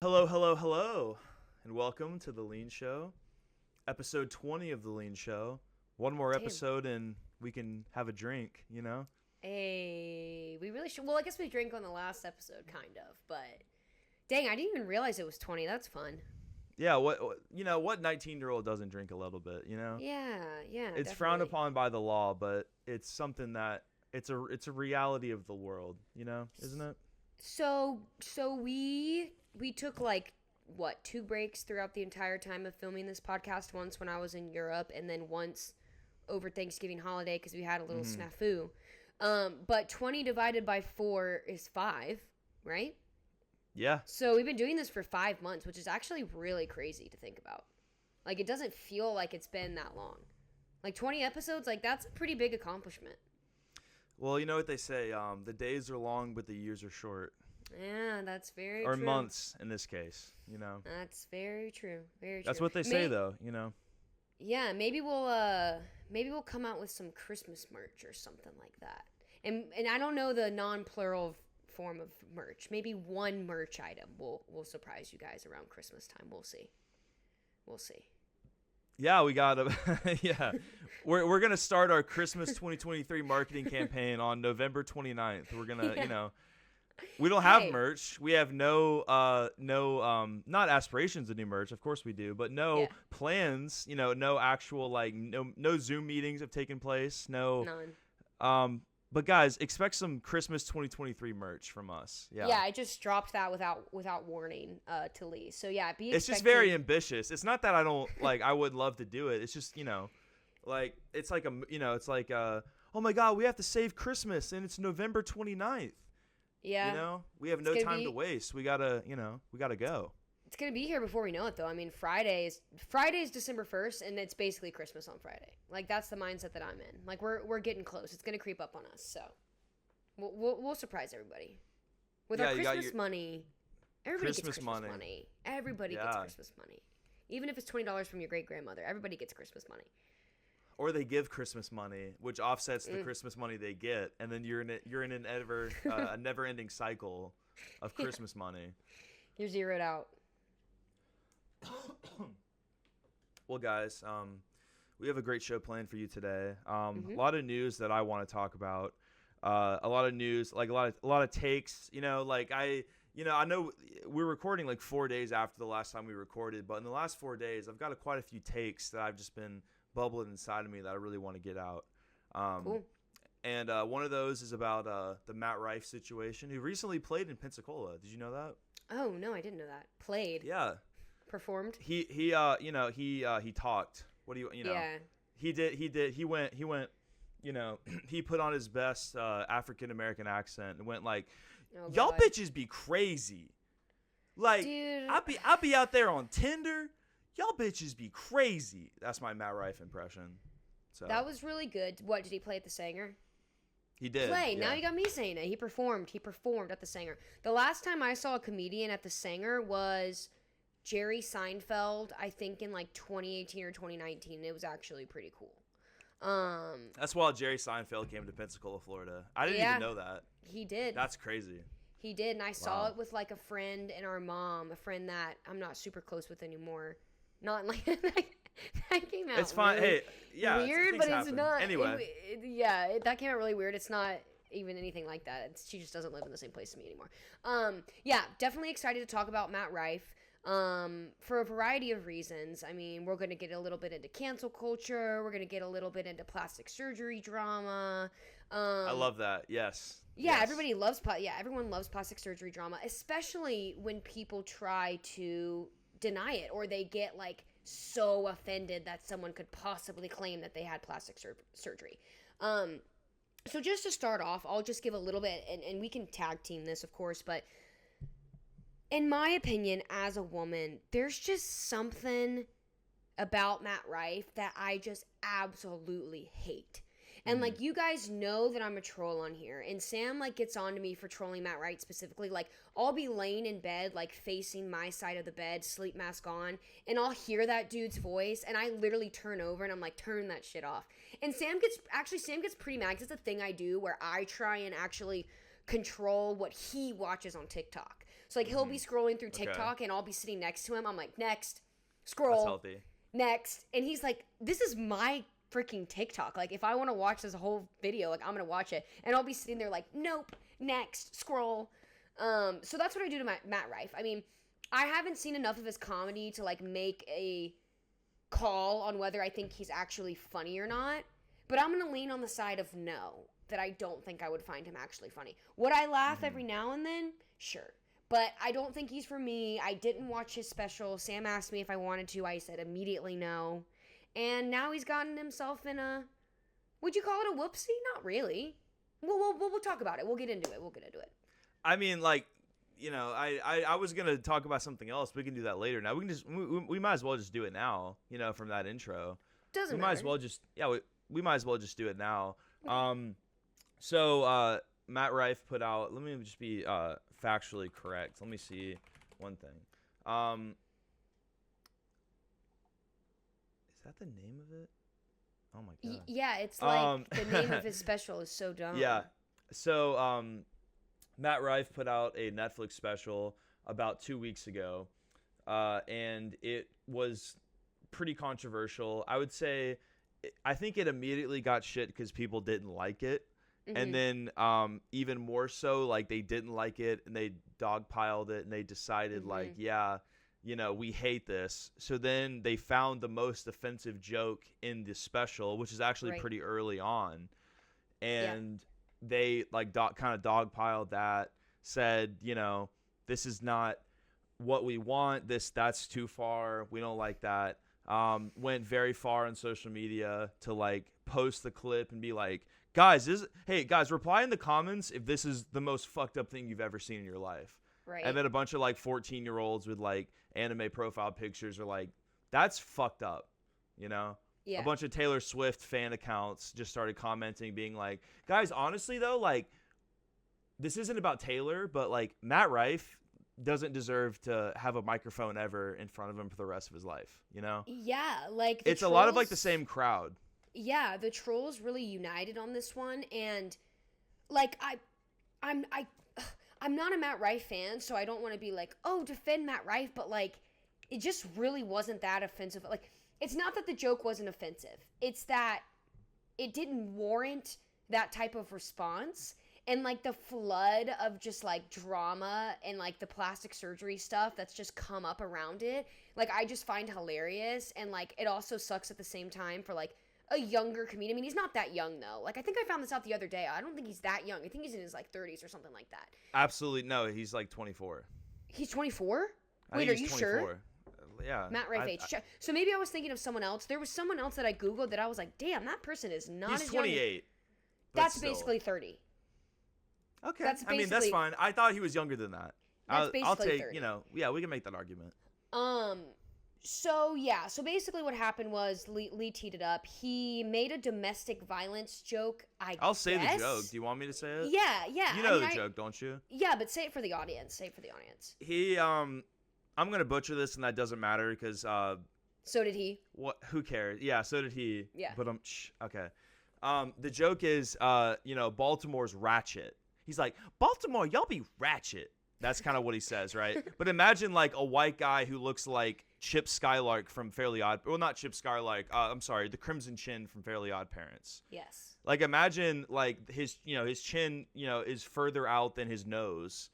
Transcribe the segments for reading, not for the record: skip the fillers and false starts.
Hello, hello, hello, and welcome to the Leen Show, episode 20 of the Leen Show. One more Damn. episode and we can have a drink, you know? Hey, we really should. Well, I guess we drank on the last episode, kind of. But dang, I didn't even realize it was 20. That's fun. Yeah, what 19-year-old doesn't drink a little bit, you know? Yeah. It's Definitely. frowned upon by the law, but it's something that it's a reality of the world, you know, isn't it? So we took like what 2 breaks throughout the entire time of filming this podcast. Once when I was in Europe, and then once over Thanksgiving holiday because we had a little snafu. But 20 divided by 4 is 5, right? Yeah. So we've been doing this for 5 months, which is actually really crazy to think about. Like, it doesn't feel like it's been that long. Like, 20 episodes, like, that's a pretty big accomplishment. Well, you know what they say, the days are long, but the years are short. Yeah, that's very or true. Or months, in this case, you know. That's very true. Very true. That's what they say, though, you know. Yeah, maybe we'll come out with some Christmas merch or something like that. And I don't know the non-plural form of merch. Maybe one merch item will surprise you guys around Christmas time. We'll see. Yeah, we got yeah. We're going to start our Christmas 2023 marketing campaign on November 29th. We're going to, you know, we don't have merch. We have no not aspirations to do merch. Of course we do, but no plans, you know, no actual like no Zoom meetings have taken place. None. But guys, expect some Christmas 2023 merch from us. Yeah. Yeah, I just dropped that without warning to Lee. So yeah, It's just very ambitious. It's not that I don't like. I would love to do it. It's just, you know, like it's like oh my God, we have to save Christmas and it's November 29th. Yeah. You know, we have no time to waste. We gotta go. It's gonna be here before we know it, though. I mean, Friday is December 1st, and it's basically Christmas on Friday. Like, that's the mindset that I'm in. Like, we're getting close. It's gonna creep up on us. So we'll surprise everybody with our Christmas money. Everybody gets Christmas money. Everybody gets Christmas money, even if it's $20 from your great grandmother. Everybody gets Christmas money. Or they give Christmas money, which offsets the Christmas money they get, and then you're in an a never-ending cycle of Christmas money. You're zeroed out. Well, guys, we have a great show planned for you today. A lot of news that I want to talk about. A lot of news, like a lot of takes. You know, like I know we're recording like 4 days after the last time we recorded, but in the last 4 days, I've got quite a few takes that I've just been bubbling inside of me that I really want to get out. Cool. And one of those is about the Matt Rife situation, who recently played in Pensacola. Did you know that? Oh no, I didn't know that. Played. Yeah. Performed. He talked. What do you know? Yeah. He did. He went. You know, he put on his best African American accent and went like, "Y'all bitches be crazy." Like, dude. I'll be out there on Tinder. Y'all bitches be crazy. That's my Matt Rife impression. So that was really good. What did he play at the Sanger? He did. Yeah. Now you got me saying it. He performed at the Sanger. The last time I saw a comedian at the Sanger was Jerry Seinfeld, I think in like 2018 or 2019. It was actually pretty cool. That's why Jerry Seinfeld came to Pensacola, Florida. I didn't even know that. He did. That's crazy. He did, and I saw it with like a friend and our mom, a friend that I'm not super close with anymore. Not like that came out. It's fine. Really weird, but happen. It's not. Anyway, that came out really weird. It's not even anything like that. She just doesn't live in the same place as me anymore. Definitely excited to talk about Matt Rife. For a variety of reasons. I mean, we're going to get a little bit into cancel culture. We're going to get a little bit into plastic surgery drama. I love that. Yes. Yeah, yes. Everyone loves plastic surgery drama, especially when people try to deny it or they get like so offended that someone could possibly claim that they had plastic surgery. So just to start off, I'll just give a little bit, and we can tag team this, of course, but in my opinion, as a woman, there's just something about Matt Rife that I just absolutely hate. And, like, you guys know that I'm a troll on here. And Sam, like, gets on to me for trolling Matt Rife specifically. Like, I'll be laying in bed, like, facing my side of the bed, sleep mask on. And I'll hear that dude's voice. And I literally turn over and I'm like, turn that shit off. And Sam gets pretty mad. 'Cause it's a thing I do where I try and actually control what he watches on TikTok. So like he'll be scrolling through TikTok and I'll be sitting next to him. I'm like, next, scroll. That's healthy. Next. And he's like, this is my freaking TikTok. Like if I want to watch this whole video, like I'm going to watch it. And I'll be sitting there like, nope, next, scroll. So that's what I do to Matt Rife. I mean, I haven't seen enough of his comedy to like make a call on whether I think he's actually funny or not. But I'm going to lean on the side of no, that I don't think I would find him actually funny. Would I laugh every now and then? Sure. But I don't think he's for me. I didn't watch his special. Sam asked me if I wanted to. I said immediately no. And now he's gotten himself in a, would you call it a whoopsie? Not really. We'll talk about it. We'll get into it. I mean, like, you know, I was going to talk about something else. We can do that later. Now, we might as well just do it now, you know, from that intro. Doesn't matter. We might as well just do it now. So Matt Rife put out, let me just be factually correct. Let me see one thing. Is that the name of it? Oh my god. Yeah, it's like the name of his special is so dumb. Yeah. So Matt Rife put out a Netflix special about 2 weeks ago, and it was pretty controversial. I would say, I think it immediately got shit because people didn't like it. And then even more so, like they didn't like it and they dogpiled it and they decided like, yeah, you know, we hate this. So then they found the most offensive joke in the special, which is actually pretty early on. And they like kind of dogpiled that, said, you know, this is not what we want. That's too far. We don't like that. Went very far on social media to like post the clip and be like, guys, reply in the comments if this is the most fucked up thing you've ever seen in your life. Right. And then a bunch of like 14-year-olds with like anime profile pictures are like, that's fucked up, you know? Yeah. A bunch of Taylor Swift fan accounts just started commenting, being like, guys, honestly though, like, this isn't about Taylor, but like Matt Rife doesn't deserve to have a microphone ever in front of him for the rest of his life, you know? Yeah, like it's a lot of like the same crowd. Yeah, the trolls really united on this one, and like I'm not a Matt Rife fan, so I don't want to be like, oh, defend Matt Rife, but like it just really wasn't that offensive. Like it's not that the joke wasn't offensive. It's that it didn't warrant that type of response. And, like, the flood of just, like, drama and, like, the plastic surgery stuff that's just come up around it, like, I just find hilarious. And, like, it also sucks at the same time for, like, a younger comedian. I mean, he's not that young, though. Like, I think I found this out the other day. I don't think he's that young. I think he's in his, like, 30s or something like that. Absolutely. No, he's, like, 24. He's 24? Wait, are you sure? Yeah. Matt Rife age. So maybe I was thinking of someone else. There was someone else that I Googled that I was like, damn, that person is not as young. He's 28. That's basically 30. Okay. I mean, that's fine. I thought he was younger than that. That's basically I'll take, 30. you know, yeah, we can make that argument. So basically what happened was Lee teed it up. He made a domestic violence joke, I'll say the joke. Do you want me to say it? Yeah. You know the joke, don't you? Yeah, but say it for the audience. He, I'm going to butcher this and that doesn't matter because, so did he. What? Who cares? Yeah, so did he. Yeah. But, okay. The joke is, you know, Baltimore's ratchet. He's like, Baltimore, y'all be ratchet. That's kind of what he says, right? But imagine like a white guy who looks like Chip Skylark from Fairly Odd. Well, not Chip Skylark. I'm sorry, the Crimson Chin from Fairly Odd Parents. Yes. Like imagine like his chin, is further out than his nose,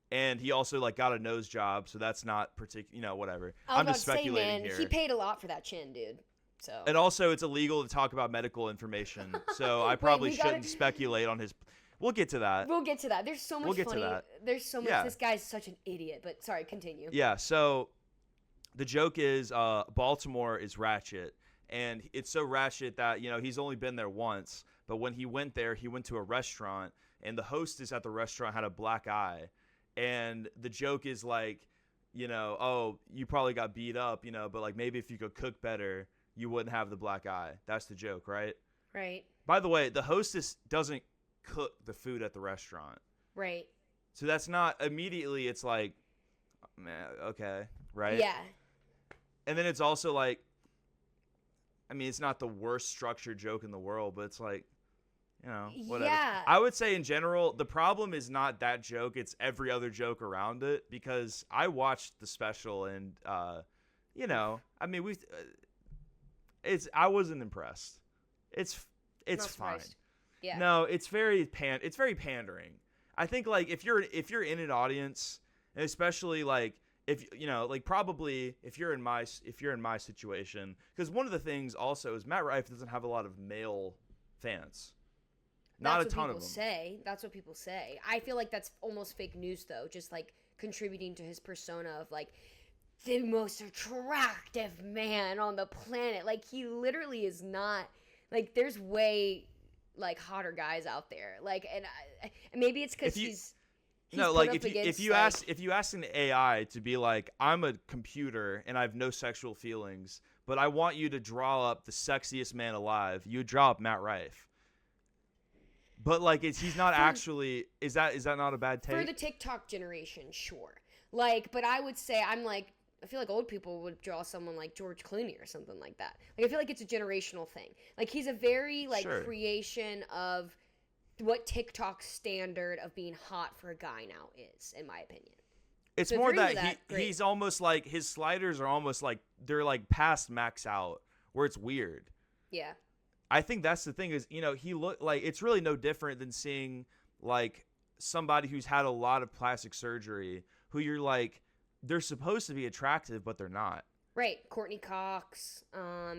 and he also like got a nose job, so that's not particular. Whatever. I'm just speculating here. He paid a lot for that chin, dude. So. And also, it's illegal to talk about medical information, so I probably shouldn't speculate on his. We'll get to that. There's so much funny. There's so much. This guy's such an idiot. But sorry, continue. Yeah. So the joke is Baltimore is ratchet, and it's so ratchet that he's only been there once. But when he went there, he went to a restaurant, and the hostess at the restaurant had a black eye, and the joke is like, oh, you probably got beat up, but like maybe if you could cook better, you wouldn't have the black eye. That's the joke, right? Right. By the way, the hostess doesn't cook the food at the restaurant. Right. So that's not immediately, it's like, man, okay, right? Yeah. And then it's also like, I mean, it's not the worst structured joke in the world, but it's like, Whatever. Yeah. I would say in general, the problem is not that joke. It's every other joke around it, because I watched the special and, I mean, I wasn't impressed. It's Not fine. surprised. Yeah. No, it's very pandering. I think like if you're in an audience, and especially like if probably if you're in my situation, because one of the things also is Matt Rife doesn't have a lot of male fans. Not a ton of them. That's what people say. I feel like that's almost fake news, though, just like contributing to his persona of like the most attractive man on the planet. Like, he literally is not. Like, there's way like hotter guys out there. Like, and maybe it's because he's no, like if you ask an AI to be like, I'm a computer and I have no sexual feelings, but I want you to draw up the sexiest man alive, you would draw up Matt Rife. But like, he's not actually. Is that not a bad take? For the TikTok generation, sure. Like, but I would say I feel like old people would draw someone like George Clooney or something like that. Like, I feel like it's a generational thing. Like, he's a very creation of what TikTok's standard of being hot for a guy now is, in my opinion. It's more that he's almost like, his sliders are almost like they're like past max out, where it's weird. Yeah. I think that's the thing is, he look like, it's really no different than seeing like somebody who's had a lot of plastic surgery who you're like, they're supposed to be attractive, but they're not. Right. Courtney Cox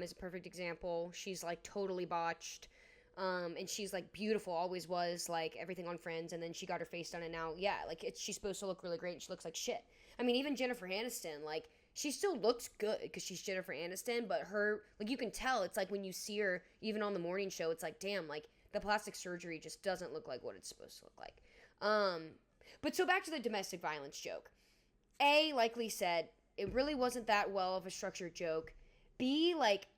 is a perfect example. She's like totally botched. And she's like beautiful, always was, like everything on Friends, and then she got her face done, and now, like she's supposed to look really great, and she looks like shit. I mean, even Jennifer Aniston, like, she still looks good because she's Jennifer Aniston, but her, like, you can tell, it's like when you see her, even on the morning show, it's like, damn, like, the plastic surgery just doesn't look like what it's supposed to look like. But so back to the domestic violence joke. A, like Lee said, it really wasn't that well of a structured joke. B, like,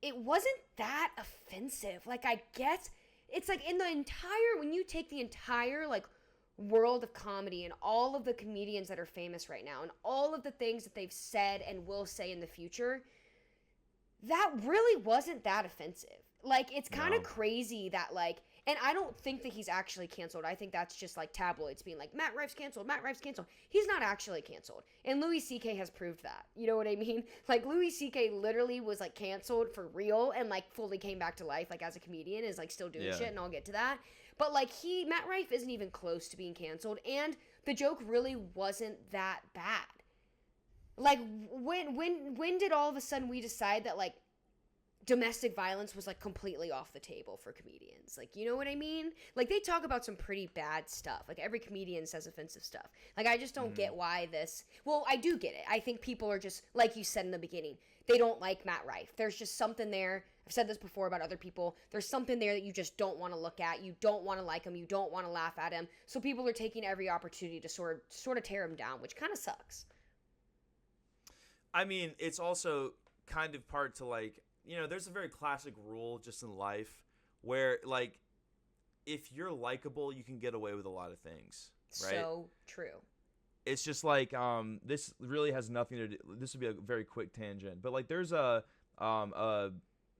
it wasn't that offensive. Like, I guess it's like when you take the entire, like, world of comedy and all of the comedians that are famous right now and all of the things that they've said and will say in the future, that really wasn't that offensive. Like, it's kind of crazy that, like, and I don't think that he's actually canceled. I think that's just like tabloids being like, Matt Rife's canceled. He's not actually canceled. And Louis C.K. has proved that. You know what I mean? Like, Louis C.K. literally was like canceled for real and like fully came back to life, like, as a comedian, is like still doing shit, and I'll get to that. But like, Matt Rife isn't even close to being canceled, and the joke really wasn't that bad. Like, when did all of a sudden we decide that, like, domestic violence was like completely off the table for comedians? Like, you know what I mean? Like, they talk about some pretty bad stuff. Like, every comedian says offensive stuff. Like, I just don't get why this. Well, I do get it. I think people are just, like you said in the beginning, they don't like Matt Rife. There's just something there. I've said this before about other people. There's something there that you just don't want to look at. You don't want to like him. You don't want to laugh at him. So people are taking every opportunity to sort of tear him down, which kind of sucks. I mean, it's also kind of part to, like, there's a very classic rule just in life where, like, if you're likable, you can get away with a lot of things, right? So true. It's just like, this really has nothing to do. This would be a very quick tangent, but like, there's a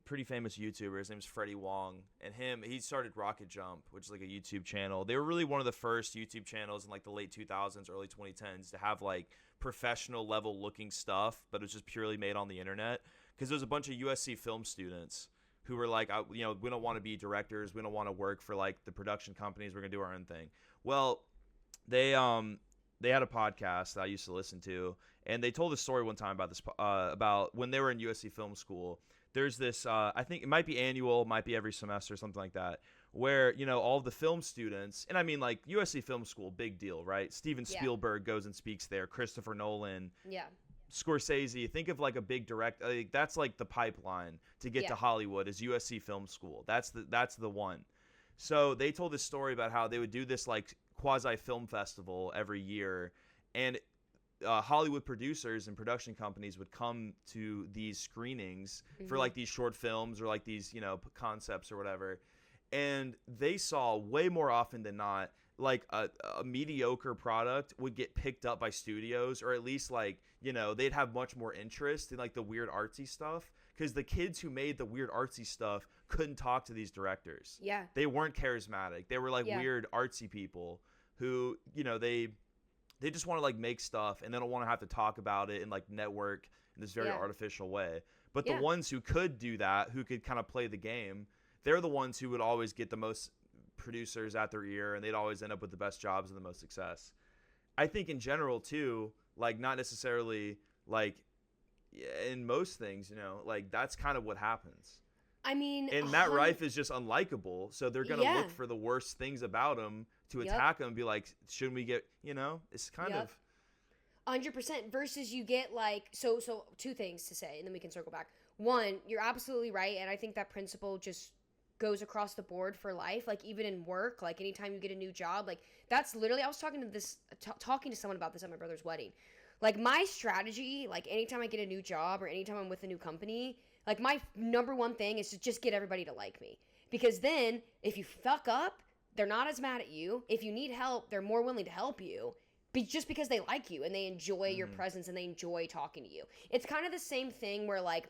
pretty famous YouTuber. His name's Freddie Wong, and he started Rocket Jump, which is like a YouTube channel. They were really one of the first YouTube channels in like the late 2000s, early 2010s to have like professional level looking stuff, but it was just purely made on the internet. Because there's a bunch of USC film students who were like, we don't want to be directors. We don't want to work for like the production companies. We're going to do our own thing. Well, they had a podcast that I used to listen to, and they told a story one time about when they were in USC film school. There's this, I think it might be annual, might be every semester, something like that, where, all of the film students, and I mean, like, USC film school, big deal, right? Steven Spielberg goes and speaks there. Christopher Nolan. Yeah. Scorsese, think of like a big that's like the pipeline to get to Hollywood is USC Film School. That's the one. So they told this story about how they would do this like quasi film festival every year, and Hollywood producers and production companies would come to these screenings for like these short films or like these concepts or whatever, and they saw way more often than not like a mediocre product would get picked up by studios, or at least like they'd have much more interest in like the weird artsy stuff because the kids who made the weird artsy stuff couldn't talk to these directors. Yeah. They weren't charismatic. They were like weird artsy people who, you know, they just want to like make stuff and they don't want to have to talk about it and like network in this very artificial way. But the ones who could do that, who could kind of play the game, they're the ones who would always get the most producers at their ear, and they'd always end up with the best jobs and the most success. I think in general too, like not necessarily like in most things, you know, like that's kind of what happens. I mean, and Matt Rife is just unlikable, so they're gonna look for the worst things about him to attack him and be like, shouldn't we get, you know, it's kind of 100% versus you get like, so two things to say, and then we can circle back. One, you're absolutely right, and I think that principle just goes across the board for life, like even in work, like anytime you get a new job, like that's literally, I was talking to someone about this at my brother's wedding. Like my strategy, like anytime I get a new job or anytime I'm with a new company, like my number one thing is to just get everybody to like me. Because then if you fuck up, they're not as mad at you. If you need help, they're more willing to help you. Just because they like you and they enjoy your presence and they enjoy talking to you. It's kind of the same thing where like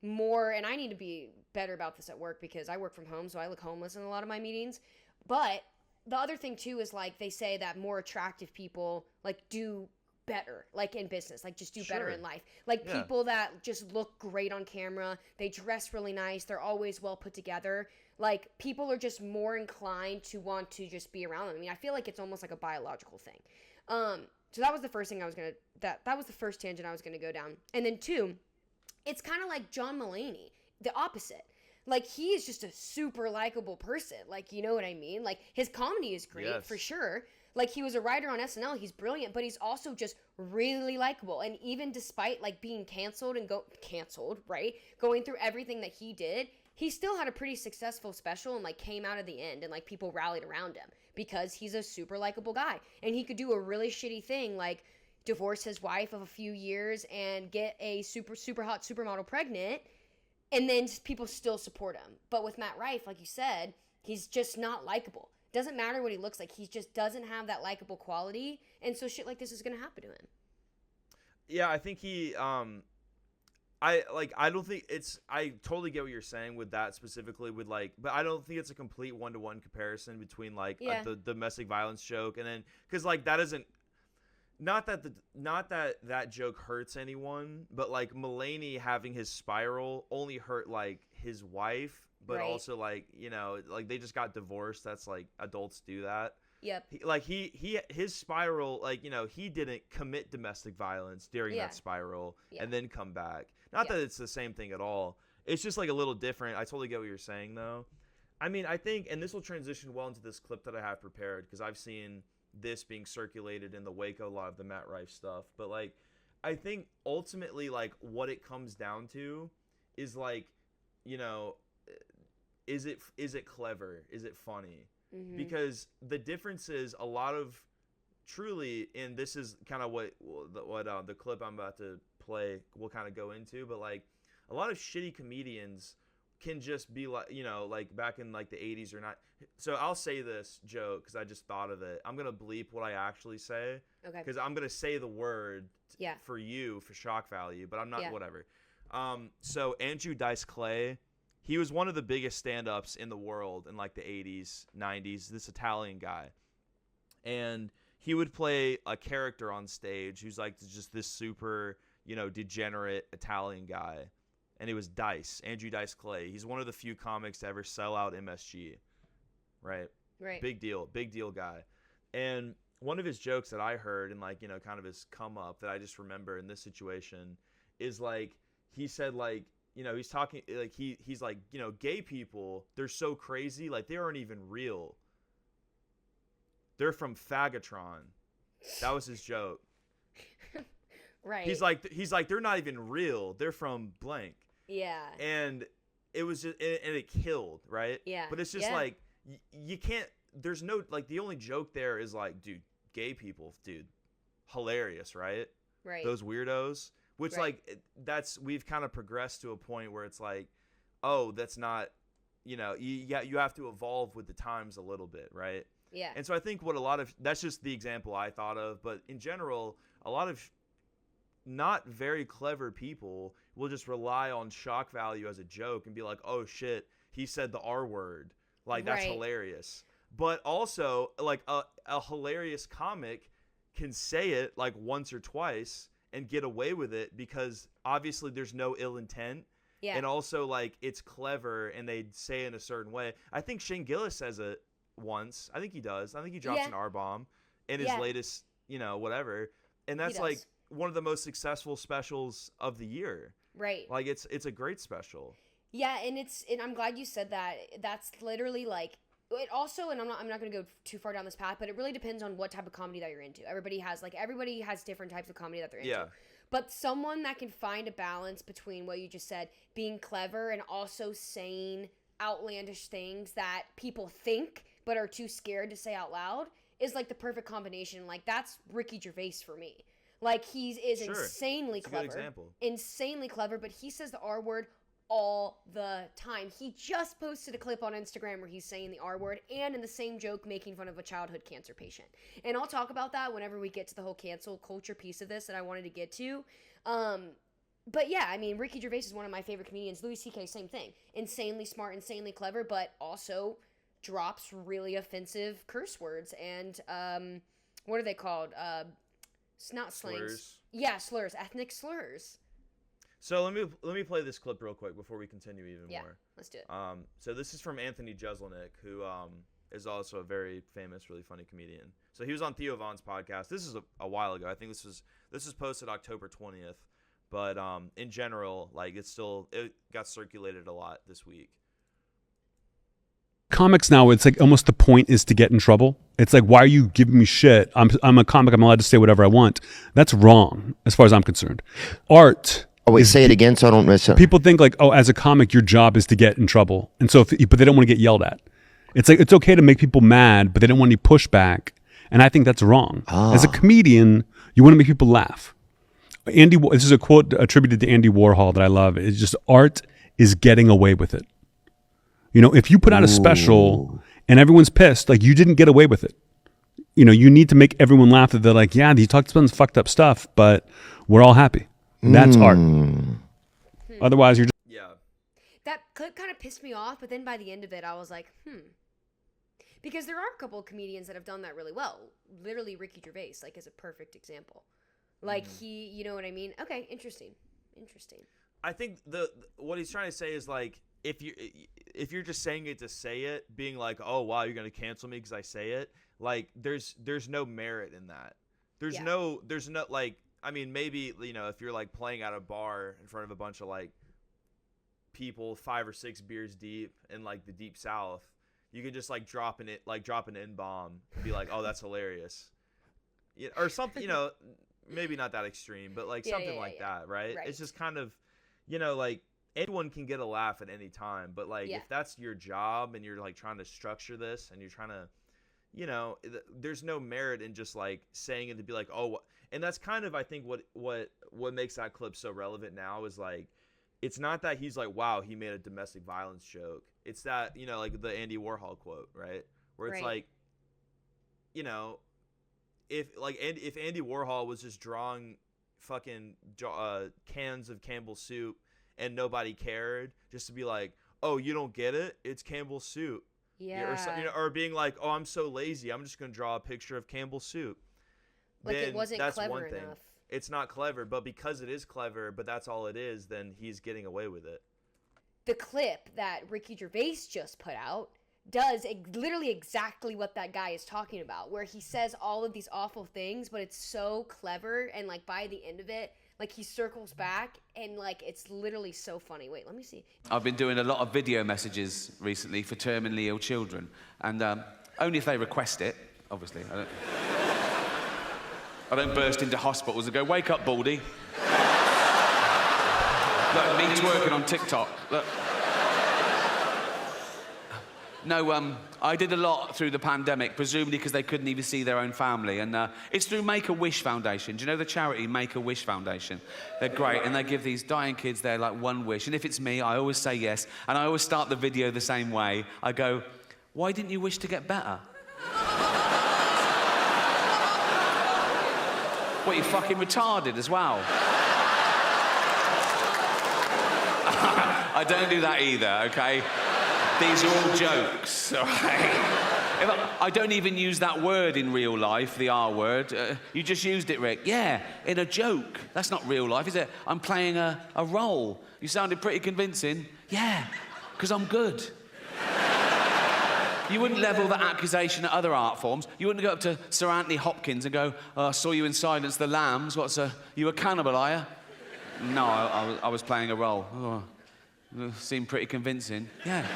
more, and I need to be better about this at work because I work from home, so I look homeless in a lot of my meetings. But the other thing too is like they say that more attractive people like do better, like in business, like just do better in life. Like people that just look great on camera, they dress really nice, they're always well put together. Like people are just more inclined to want to just be around them. I mean, I feel like it's almost like a biological thing. So that was the first thing I was gonna, that was the first tangent I was gonna go down. And then two, it's kind of like John Mulaney, the opposite. Like he is just a super likable person. Like, you know what I mean? Like his comedy is great for sure. Like he was a writer on SNL, he's brilliant, but he's also just really likable. And even despite like being canceled, right? Going through everything that he did, he still had a pretty successful special and like came out at the end and like people rallied around him because he's a super likable guy. And he could do a really shitty thing like divorce his wife of a few years and get a super hot supermodel pregnant, and then people still support him. But with Matt Rife, like you said, he's just not likable. Doesn't matter what he looks like, he just doesn't have that likable quality, and so shit like this is gonna happen to him. Yeah, I think he I don't think it's, I totally get what you're saying with that specifically with like, but I don't think it's a complete one-to-one comparison between like the domestic violence joke and then, because like that isn't, not that joke hurts anyone, but like Mulaney having his spiral only hurt like his wife, but also like, you know, like they just got divorced. That's like adults do that. Yep. His spiral, like, you know, he didn't commit domestic violence during that spiral and then come back. Not that it's the same thing at all. It's just like a little different. I totally get what you're saying though. I mean, I think, and this will transition well into this clip that I have prepared because I've seen this being circulated in the wake of a lot of the Matt Rife stuff. But like, I think ultimately like what it comes down to is like, you know, is it clever? Is it funny? Mm-hmm. Because the difference is a lot of truly, and this is kind of what the clip I'm about to play will kind of go into, but like a lot of shitty comedians can just be like, you know, like back in like the 80s or not. So I'll say this joke because I just thought of it. I'm going to bleep what I actually say. Okay. Because I'm going to say the word for you for shock value, but I'm not whatever. So Andrew Dice Clay, he was one of the biggest stand-ups in the world in like the 80s, 90s, this Italian guy. And he would play a character on stage who's like just this super, you know, degenerate Italian guy. And it was Andrew Dice Clay. He's one of the few comics to ever sell out MSG. Right. Big deal guy. And one of his jokes that I heard and like, you know, kind of his come up that I just remember in this situation is like, he said like, you know, he's talking like he's like, you know, gay people, they're so crazy, like they aren't even real. They're from Fagatron. That was his joke. Right. He's like they're not even real. They're from blank. Yeah. And it was just, and it killed, right? Yeah. But it's just like you can't. There's no like the only joke there is like, dude, gay people, dude, hilarious, right? Right. Those weirdos. Which like we've kind of progressed to a point where it's like, oh, that's not, you know, you have to evolve with the times a little bit, right? Yeah. And so I think that's just the example I thought of, but in general, a lot of not very clever people will just rely on shock value as a joke and be like, oh shit, he said the R word. Like, that's hilarious. But also, like, a hilarious comic can say it like once or twice and get away with it because obviously there's no ill intent. Yeah. And also, like, it's clever and they say it in a certain way. I think Shane Gillis says it once. I think he does. I think he drops an R-bomb in his latest, whatever. And that's like one of the most successful specials of the year. Right. Like, it's a great special. Yeah, and I'm glad you said that. That's literally like it also, and I'm not going to go too far down this path, but it really depends on what type of comedy that you're into. Everybody has different types of comedy that they're into. Yeah. But someone that can find a balance between what you just said, being clever and also saying outlandish things that people think but are too scared to say out loud is like the perfect combination. Like, that's Ricky Gervais for me. Like, he is insanely clever. Good example. Insanely clever, but he says the R word all the time. He just posted a clip on Instagram where he's saying the R word and in the same joke making fun of a childhood cancer patient. And I'll talk about that whenever we get to the whole cancel culture piece of this that I wanted to get to. But yeah, I mean, Ricky Gervais is one of my favorite comedians. Louis C.K., same thing. Insanely smart, insanely clever, but also drops really offensive curse words and what are they called? Not slangs. Slurs. Yeah, slurs. Ethnic slurs. So let me play this clip real quick before we continue even more. Let's do it. So this is from Anthony Jeselnik, who is also a very famous, really funny comedian. So he was on Theo Von's podcast. This is a while ago. I think this was posted October 20th. But in general, like it got circulated a lot this week. Comics now, it's like almost the point is to get in trouble. It's like, why are you giving me shit? I'm a comic. I'm allowed to say whatever I want. That's wrong as far as I'm concerned. Art. Oh, wait, say it again so I don't miss it. People think like, oh, as a comic, your job is to get in trouble. And so, but they don't want to get yelled at. It's like, it's okay to make people mad, but they don't want any pushback. And I think that's wrong. As a comedian, you want to make people laugh. This is a quote attributed to Andy Warhol that I love. It's just, art is getting away with it. If you put out a special and everyone's pissed, like you didn't get away with it. You need to make everyone laugh that they're like, yeah, he talked about some fucked up stuff, but we're all happy. That's art. Otherwise, you're just... Yeah. That clip kind of pissed me off, but then by the end of it, I was like, Because there are a couple of comedians that have done that really well. Literally, Ricky Gervais, like, is a perfect example. Like, he, you know what I mean? Okay, interesting. I think what he's trying to say is, like, if you're just saying it to say it, being like, oh, wow, you're going to cancel me because I say it, like, there's no merit in that. There's no, like, I mean, maybe, if you're like playing at a bar in front of a bunch of like people 5 or 6 beers deep in like the deep South, you could just like drop an N-bomb and be like, oh, that's hilarious. Or something, maybe not that extreme, but like something like that, right? It's just kind of, like anyone can get a laugh at any time, but like if that's your job and you're like trying to structure this and you're trying to, there's no merit in just like saying it to be like, oh, and that's kind of, I think, what makes that clip so relevant now is like, it's not that he's like, wow, he made a domestic violence joke. It's that, like the Andy Warhol quote, right? Where it's like, if Andy Warhol was just drawing fucking cans of Campbell's soup and nobody cared, just to be like, oh, you don't get it? It's Campbell's soup. Yeah. Or being like, oh, I'm so lazy, I'm just going to draw a picture of Campbell's soup. Like, it wasn't clever enough. It's not clever, but because it is clever, but that's all it is, then he's getting away with it. The clip that Ricky Gervais just put out does literally exactly what that guy is talking about, where he says all of these awful things, but it's so clever, and like by the end of it, like he circles back, and like it's literally so funny. Wait, let me see. I've been doing a lot of video messages recently for terminally ill children, and only if they request it, obviously. I don't burst into hospitals and go, wake up, Baldy. Look, me twerking on TikTok. Look. No, I did a lot through the pandemic, presumably because they couldn't even see their own family. And it's through Make-A-Wish Foundation. Do you know the charity Make-A-Wish Foundation? They're great, and they give these dying kids their, like, one wish. And if it's me, I always say yes. And I always start the video the same way. I go, why didn't you wish to get better? What, you fucking retarded as well? I don't do that either, okay? These are all jokes, all right? I don't even use that word in real life, the R word. You just used it, Rick. Yeah, in a joke. That's not real life, is it? I'm playing a role. You sounded pretty convincing. Yeah, because I'm good. You wouldn't level that accusation at other art forms. You wouldn't go up to Sir Anthony Hopkins and go, I saw you in Silence the Lambs. You a cannibal, are you? No, I was playing a role. Oh, seemed pretty convincing. Yeah.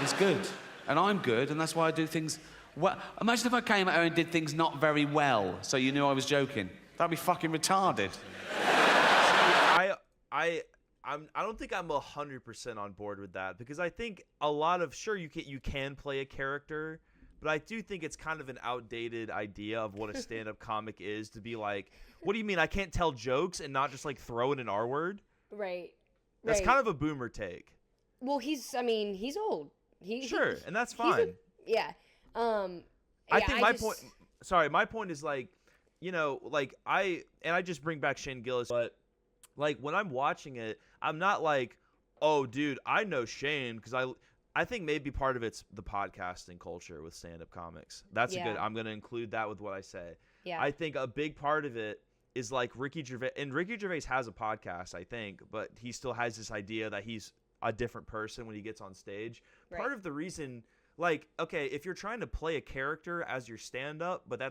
It's good. And I'm good, and that's why I do things well. Imagine if I came out here and did things not very well, so you knew I was joking. That'd be fucking retarded. I don't think I'm 100% on board with that, because I think a lot of, sure, you can play a character, but I do think it's kind of an outdated idea of what a stand-up comic is, to be like, what do you mean I can't tell jokes and not just like throw in an R word? Right. That's kind of a boomer take. Well, he's old. Sure, and that's fine. I think my point is like, you know, like I just bring back Shane Gillis, but like when I'm watching it, I'm not like, oh, dude, I know Shane, because I think maybe part of it's the podcasting culture with stand-up comics. That's a good. I'm going to include that with what I say. Yeah. I think a big part of it is like Ricky Gervais, and Ricky Gervais has a podcast, I think, but he still has this idea that he's a different person when he gets on stage. Right. Part of the reason, like, okay, if you're trying to play a character as your stand-up, but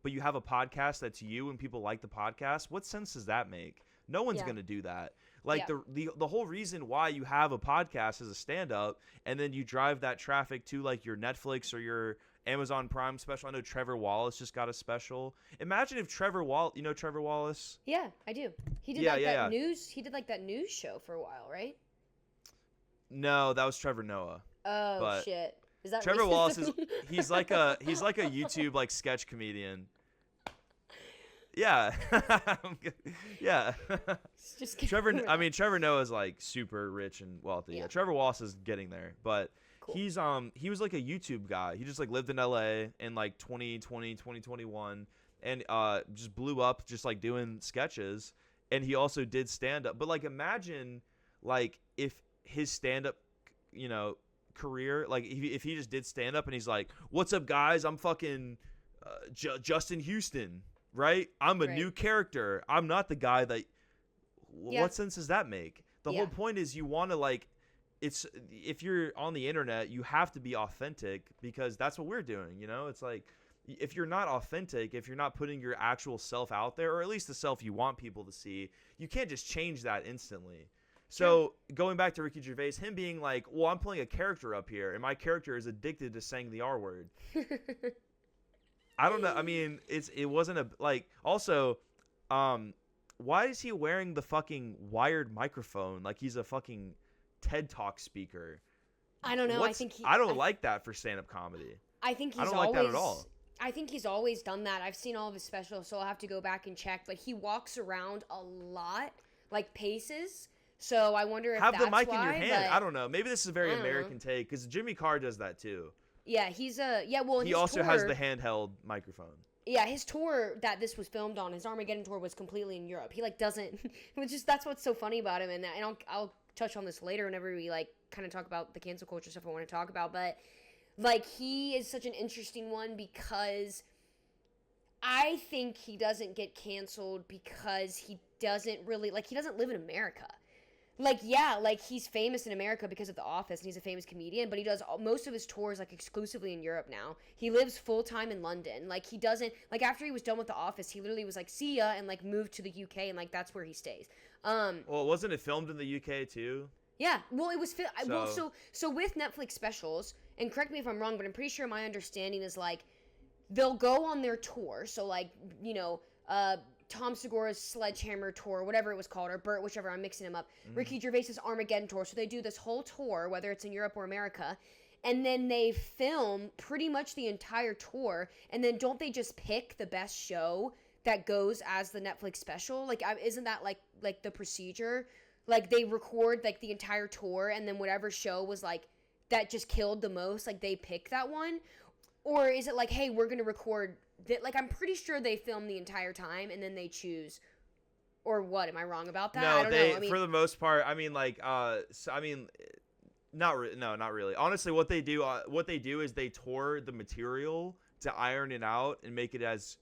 you have a podcast that's you and people like the podcast, what sense does that make? No one's going to do that. Like the whole reason why you have a podcast is a stand-up, and then you drive that traffic to like your Netflix or your Amazon Prime special. I know Trevor Wallace just got a special. Imagine if Trevor Wallace, you know Trevor Wallace? Yeah, I do. He did that news. He did like that news show for a while, right? No, that was Trevor Noah. Oh, but shit. Is that Trevor racist? Wallace is he's like a YouTube like sketch comedian. Yeah. Yeah. Trevor Noah is like super rich and wealthy. Yeah. Trevor Wallace is getting there, but cool. He was like a YouTube guy. He just like lived in LA in like 2020, 2021 and just blew up just like doing sketches, and he also did stand up. But like imagine like if his stand up, you know, career, like if he just did stand up and he's like, "What's up guys? I'm fucking Justin Houston." Right? I'm a new character. I'm not the guy that. What sense does that make? The whole point is you want to like, if you're on the internet, you have to be authentic, because that's what we're doing. You know, it's like if you're not authentic, if you're not putting your actual self out there, or at least the self you want people to see, you can't just change that instantly. So going back to Ricky Gervais, him being like, well, I'm playing a character up here, and my character is addicted to saying the R word. I don't know. I mean, it wasn't a like. Also, why is he wearing the fucking wired microphone like he's a fucking TED Talk speaker? I don't know. I don't like that for stand-up comedy. I think he's like that at all. I think he's always done that. I've seen all of his specials, so I'll have to go back and check. But he walks around a lot, like paces. So I wonder if that's why. Have the mic in your hand. I don't know. Maybe this is a very American take, because Jimmy Carr does that too. Yeah, he also has the handheld microphone. Yeah, his tour that this was filmed on, his Armageddon tour, was completely in Europe. He like doesn't. It was that's what's so funny about him, and I'll touch on this later whenever we like kind of talk about the cancel culture stuff I want to talk about. But like he is such an interesting one, because I think he doesn't get canceled because he doesn't really he doesn't live in America. Like, yeah, like, he's famous in America because of The Office, and he's a famous comedian, but he does most of his tours, like, exclusively in Europe now. He lives full-time in London. Like, he doesn't, like, after he was done with The Office, he literally was like, see ya, and, like, moved to the UK, and, like, that's where he stays. Well, wasn't it filmed in the UK, too? Yeah, well, it was, so with Netflix specials, and correct me if I'm wrong, but I'm pretty sure my understanding is, like, they'll go on their tour, so, like, you know, Tom Segura's Sledgehammer tour, whatever it was called, or Burt, whichever, I'm mixing them up. Mm-hmm. Ricky Gervais's Armageddon tour. So they do this whole tour, whether it's in Europe or America, and then they film pretty much the entire tour, and then don't they just pick the best show that goes as the Netflix special? Like, isn't that like the procedure? Like, they record like the entire tour, and then whatever show was like that just killed the most, like they pick that one? Or is it like, hey, we're gonna record that? Like, I'm pretty sure they film the entire time and then they choose, Or what? Am I wrong about that? No, I don't know. I mean, for the most part, I mean, like, not really. Honestly, what they do is they tore the material to iron it out and make it as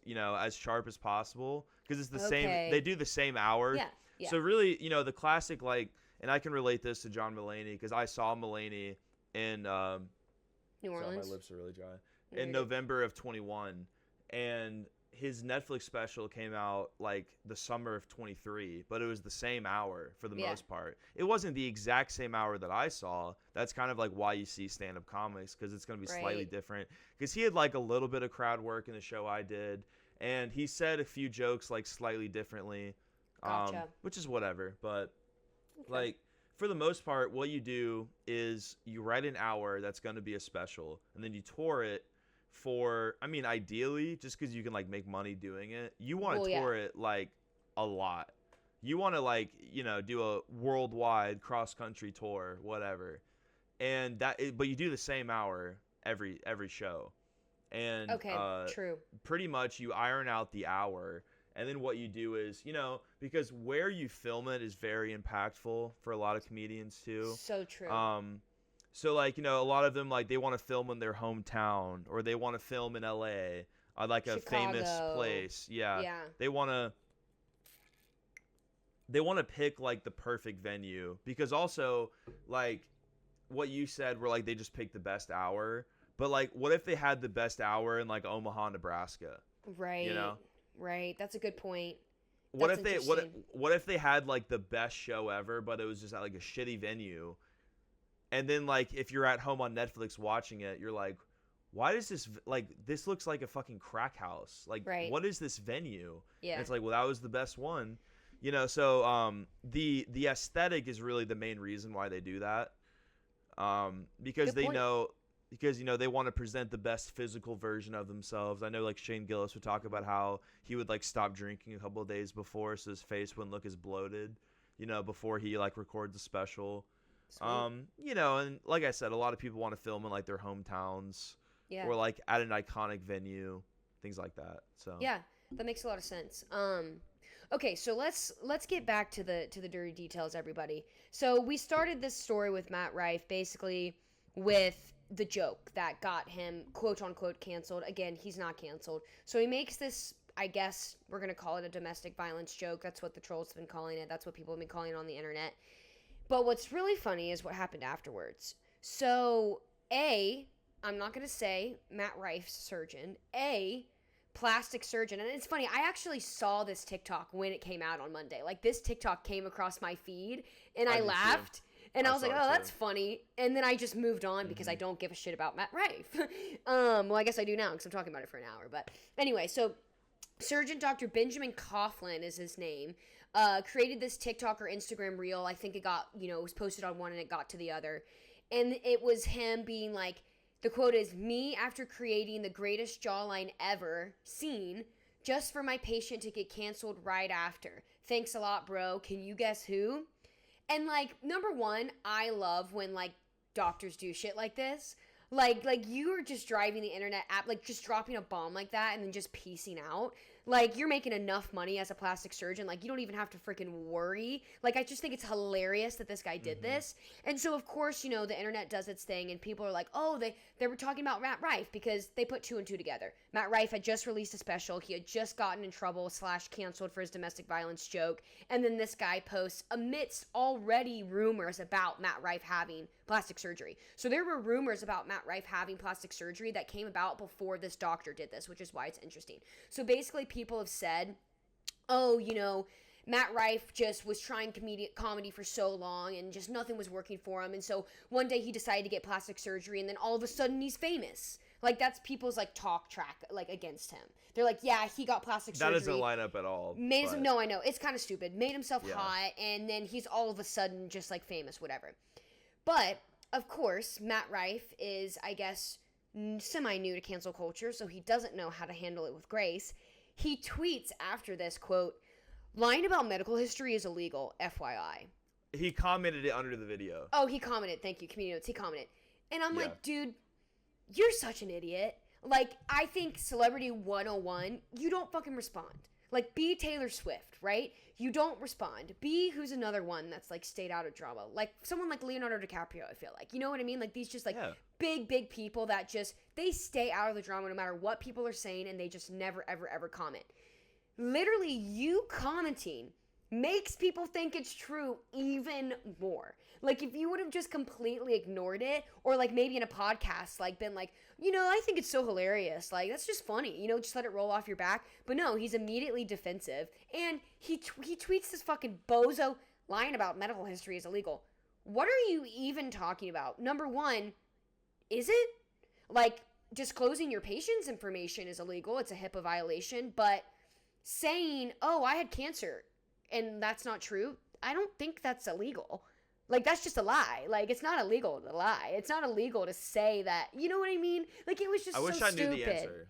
sharp as possible, because it's the same. They do the same hour. Yeah. So really, the classic, like, and I can relate this to John Mulaney because I saw Mulaney in New Orleans. My lips are really dry. In November of 21, and his Netflix special came out like the summer of 23, but it was the same hour for the most part. It wasn't the exact same hour that I saw. That's kind of like why you see stand-up comics, because it's going to be slightly different. Because he had like a little bit of crowd work in the show I did, and he said a few jokes like slightly differently, which is whatever. But like for the most part, what you do is you write an hour that's going to be a special, and then you tour it for, I mean, ideally, just because you can like make money doing it, you want to tour it like a lot. You want to like do a worldwide cross country tour, whatever, and but you do the same hour every show, and true. Pretty much you iron out the hour, and then what you do is because where you film it is very impactful for a lot of comedians too. So true. So, like, a lot of them, like, they want to film in their hometown, or they want to film in L.A., like a famous place. Yeah. They want to pick, like, the perfect venue. Because also, like, what you said were, like, they just picked the best hour. But, like, what if they had the best hour in, like, Omaha, Nebraska? Right. Right. That's a good point. What if they had, like, the best show ever, but it was just at, like, a shitty venue? And then, like, if you're at home on Netflix watching it, you're like, why does this looks like a fucking crack house? Like, what is this venue? Yeah. And it's like, well, that was the best one. So the aesthetic is really the main reason why they do that. Because they want to present the best physical version of themselves. I know, like, Shane Gillis would talk about how he would, like, stop drinking a couple of days before so his face wouldn't look as bloated, before he, like, records a special. Sweet. And like I said, a lot of people want to film in like their hometowns, or like at an iconic venue, things like that. So yeah, that makes a lot of sense. Okay, so let's get back to the dirty details, everybody. So we started this story with Matt Rife, basically with the joke that got him quote unquote canceled. Again, he's not canceled. So he makes this, I guess we're gonna call it a domestic violence joke. That's what the trolls have been calling it. That's what people have been calling it on the internet. But what's really funny is what happened afterwards. So, I'm not going to say Matt Rife's surgeon, plastic surgeon. And it's funny, I actually saw this TikTok when it came out on Monday. Like, this TikTok came across my feed, and I laughed. And I was like, oh, that's funny. And then I just moved on because I don't give a shit about Matt Rife. Well, I guess I do now because I'm talking about it for an hour. But anyway, so Surgeon Dr. Benjamin Coughlin is his name. Created this TikTok or Instagram reel. I think it got, it was posted on one and it got to the other. And it was him being like, the quote is, "Me after creating the greatest jawline ever seen, just for my patient to get canceled right after. Thanks a lot, bro. Can you guess who?" And like, number one, I love when like doctors do shit like this. Like you are just driving the internet app, like just dropping a bomb like that and then just piecing out. Like, you're making enough money as a plastic surgeon. Like, you don't even have to freaking worry. Like, I just think it's hilarious that this guy did this. And so, of course, the internet does its thing. And people are like, oh, they were talking about Matt Rife because they put two and two together. Matt Rife had just released a special. He had just gotten in trouble / canceled for his domestic violence joke. And then this guy posts amidst already rumors about Matt Rife having plastic surgery. So there were rumors about Matt Rife having plastic surgery that came about before this doctor did this, which is why it's interesting. So basically, people have said, oh, Matt Rife just was trying comedy for so long and just nothing was working for him. And so one day he decided to get plastic surgery and then all of a sudden he's famous. Like, that's people's like talk track like against him. They're like, yeah, he got plastic surgery. That doesn't line up at all. No, I know. It's kind of stupid. Made himself hot and then he's all of a sudden just like famous, whatever. But of course, Matt Rife is, I guess, semi-new to cancel culture, so he doesn't know how to handle it with grace. He tweets after this, quote, "Lying about medical history is illegal, FYI." He commented it under the video. Oh, he commented. Thank you, community notes. He commented. And I'm like, dude, you're such an idiot. Like, I think Celebrity 101, you don't fucking respond. Like, be Taylor Swift, right? You don't respond. Be who's another one that's, like, stayed out of drama. Like, someone like Leonardo DiCaprio, I feel like. You know what I mean? Like, these just, like, big people that just, they stay out of the drama no matter what people are saying, and they just never, ever, ever comment. Literally, you commenting makes people think it's true even more. Like, if you would have just completely ignored it, or, like, maybe in a podcast, like, been like, you know, I think it's so hilarious. Like, that's just funny. You know, just let it roll off your back. But no, he's immediately defensive. And he tweets this fucking bozo lying about medical history is illegal. What are you even talking about? Number one, is it? Like, disclosing your patient's information is illegal. It's a HIPAA violation. But saying, oh, I had cancer, and that's not true, I don't think that's illegal. Like, that's just a lie. Like, it's not illegal to lie. It's not illegal to say that. You know what I mean? Like, it was just so stupid. I wish I knew the answer.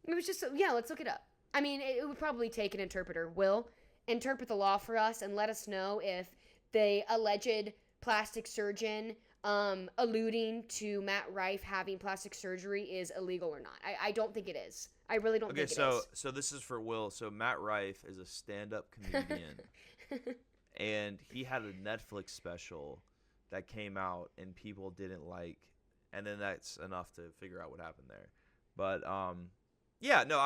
It was just so, yeah, let's look it up. I mean, it would probably take an interpreter. Will interpret the law for us and let us know if the alleged plastic surgeon alluding to Matt Rife having plastic surgery is illegal or not. I don't think it is. I really don't think it is. Okay, so this is for Will. So Matt Rife is a stand-up comedian. And he had a Netflix special that came out and people didn't like, and then that's enough to figure out what happened there. But yeah, no,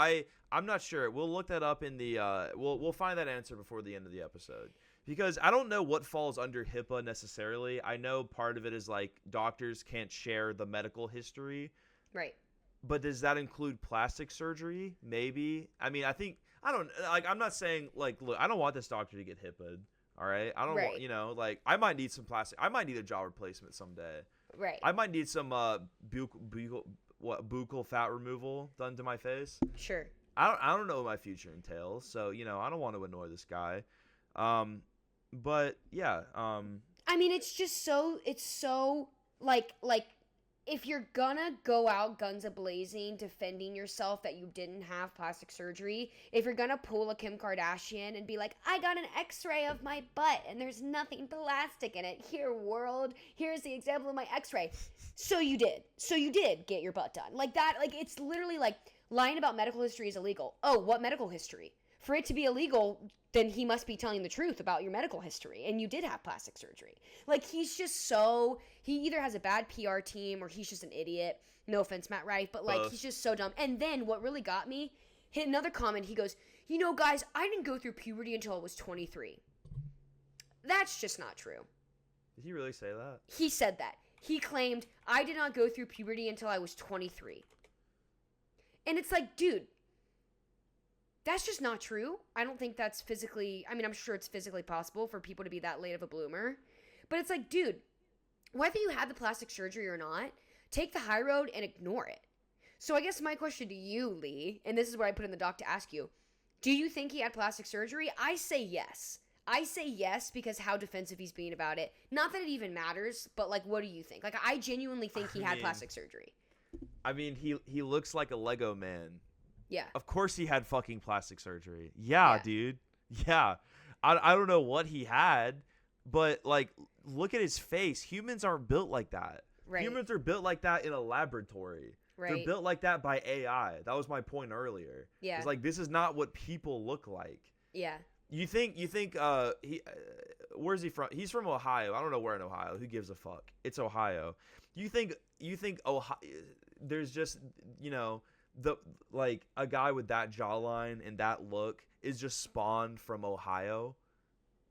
I'm not sure. We'll look that up in the we'll find that answer before the end of the episode, because I don't know what falls under HIPAA necessarily. I know part of it is like doctors can't share the medical history, right? But does that include plastic surgery? Maybe. I mean, I'm not saying, like, look, I don't want this doctor to get HIPAA'd. All right, I don't want, you know, like, I might need some plastic. I might need a jaw replacement someday. Right. I might need some buccal fat removal done to my face. Sure. I don't know what my future entails, so, you know, I don't want to annoy this guy. But yeah. I mean, it's so like if you're gonna go out guns a-blazing defending yourself that you didn't have plastic surgery, if you're gonna pull a Kim Kardashian and be like, I got an x-ray of my butt and there's nothing plastic in it. Here, world, here's the example of my x-ray. So you did get your butt done. Like that, like, it's literally like lying about medical history is illegal. Oh, what medical history? For it to be illegal, then he must be telling the truth about your medical history, and you did have plastic surgery. Like, he either has a bad PR team or he's just an idiot. No offense, Matt Rife, but, like, he's just so dumb. And then what really got me, hit another comment, he goes, you know, guys, I didn't go through puberty until I was 23. That's just not true. Did he really say that? He said that. He claimed, I did not go through puberty until I was 23. And it's like, dude, that's just not true. I don't think that's physically, I mean, I'm sure it's physically possible for people to be that late of a bloomer. But it's like, dude, whether you had the plastic surgery or not, take the high road and ignore it. So I guess my question to you, Lee, and this is where I put in the doc to ask you, do you think he had plastic surgery? I say yes. I say yes because how defensive he's being about it. Not that it even matters, but, like, what do you think? Like, I genuinely think he had plastic surgery. I mean, he looks like a Lego man. Yeah. Of course he had fucking plastic surgery. Yeah, dude. Yeah. I don't know what he had, but, like, look at his face. Humans aren't built like that. Right. Humans are built like that in a laboratory. Right. They're built like that by AI. That was my point earlier. Yeah. It's like, this is not what people look like. Yeah. You think where's he from? He's from Ohio. I don't know where in Ohio. Who gives a fuck? It's Ohio. You think Ohio, there's just, you know, like a guy with that jawline and that look is just spawned from Ohio?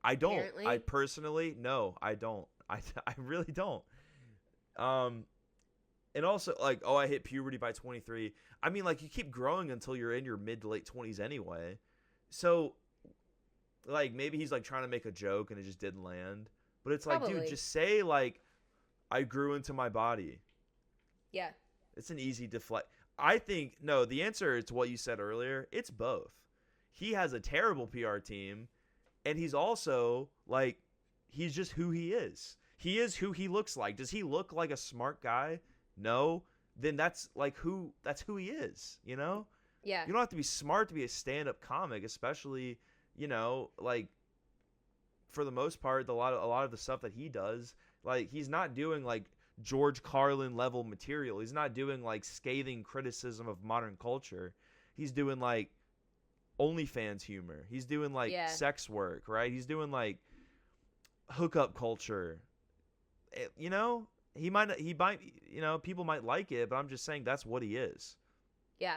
I don't. Apparently. I personally, no, I don't. I really don't. And also, like, oh, I hit puberty by 23. I mean, like, you keep growing until you're in your mid to late 20s anyway. So, like, maybe he's, like, trying to make a joke and it just didn't land. But it's like, dude, just say, like, I grew into my body. Yeah. It's an easy deflect. I think, no, the answer is what you said earlier. It's both. He has a terrible PR team, and he's also, like, he's just who he is. He is who he looks like. Does he look like a smart guy? No. Then that's who he is, you know? Yeah. You don't have to be smart to be a stand-up comic, especially, you know, like, for the most part, a lot of the stuff that he does, like, he's not doing, like, George Carlin level material. He's not doing, like, scathing criticism of modern culture. He's doing, like, OnlyFans humor. He's doing like sex work, right? He's doing like hookup culture. You know, he might, you know, people might like it, but I'm just saying that's what he is. Yeah.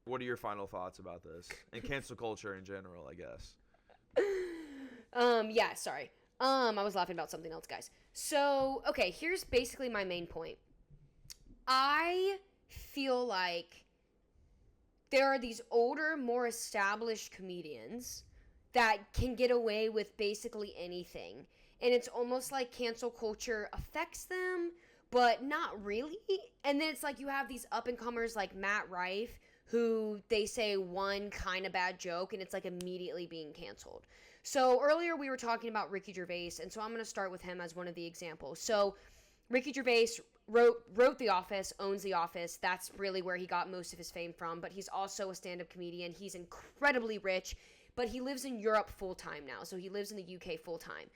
What are your final thoughts about this and cancel culture in general, I guess? Yeah, sorry. I was laughing about something else, guys. So, okay, here's basically my main point. I feel like there are these older, more established comedians that can get away with basically anything. And it's almost like cancel culture affects them, but not really. And then it's like you have these up-and-comers like Matt Rife, who they say one kind of bad joke, and it's like immediately being canceled. So earlier we were talking about Ricky Gervais, and so I'm going to start with him as one of the examples. So Ricky Gervais wrote The Office, owns The Office. That's really where he got most of his fame from, but he's also a stand-up comedian. He's incredibly rich, but he lives in Europe full-time now, so he lives in the UK full-time.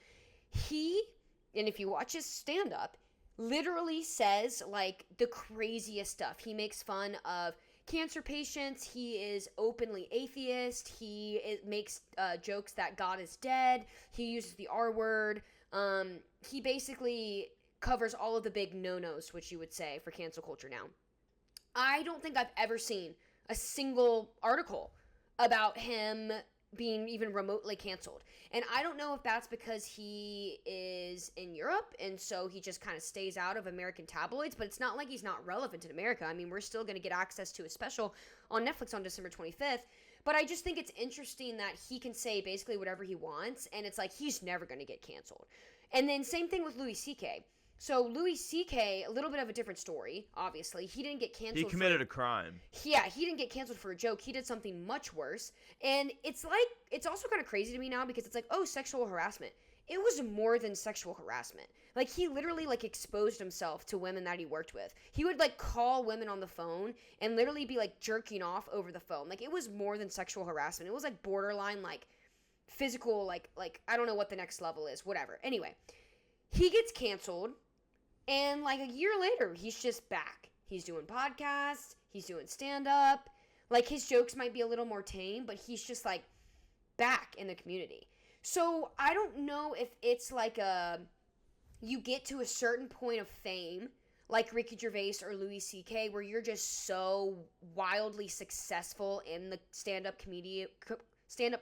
And if you watch his stand-up, literally says, like, the craziest stuff. He makes fun of cancer patients. He is openly atheist. He makes jokes that God is dead. He uses the R word. He basically covers all of the big no-nos, which you would say, for cancel culture now. I don't think I've ever seen a single article about him being even remotely canceled. And I don't know if that's because he is in Europe and so he just kind of stays out of American tabloids, but it's not like he's not relevant in America. I mean, we're still going to get access to a special on Netflix on December 25th. But I just think it's interesting that he can say basically whatever he wants, and it's like he's never going to get canceled. And then same thing with Louis C.K. So Louis C.K., a little bit of a different story, obviously. He didn't get canceled. He committed a crime. Yeah, he didn't get canceled for a joke. He did something much worse. And it's like, it's also kind of crazy to me now because it's like, oh, sexual harassment. It was more than sexual harassment. Like, he literally, like, exposed himself to women that he worked with. He would, like, call women on the phone and literally be, like, jerking off over the phone. Like, it was more than sexual harassment. It was, like, borderline, like, physical, like I don't know what the next level is. Whatever. Anyway, he gets canceled. And, like, a year later, he's just back. He's doing podcasts. He's doing stand-up. Like, his jokes might be a little more tame, but he's just, like, back in the community. So, I don't know if it's, like, you get to a certain point of fame, like Ricky Gervais or Louis C.K., where you're just so wildly successful in the stand-up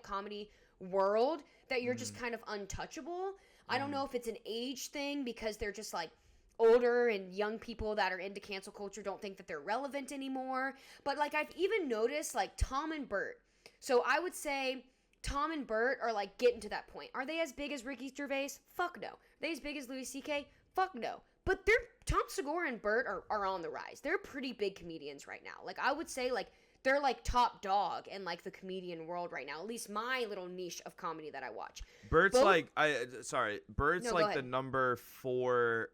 comedy world that you're just kind of untouchable. I don't know if it's an age thing because they're just, like, older and young people that are into cancel culture don't think that they're relevant anymore. But, like, I've even noticed, like, Tom and Bert. So I would say Tom and Bert are, like, getting to that point. Are they as big as Ricky Gervais? Fuck no. Are they as big as Louis C.K.? Fuck no. But Tom Segura and Bert are on the rise. They're pretty big comedians right now. Like, I would say, like, they're, like, top dog in, like, the comedian world right now. At least my little niche of comedy that I watch. Bert's Bert's No, like the number 4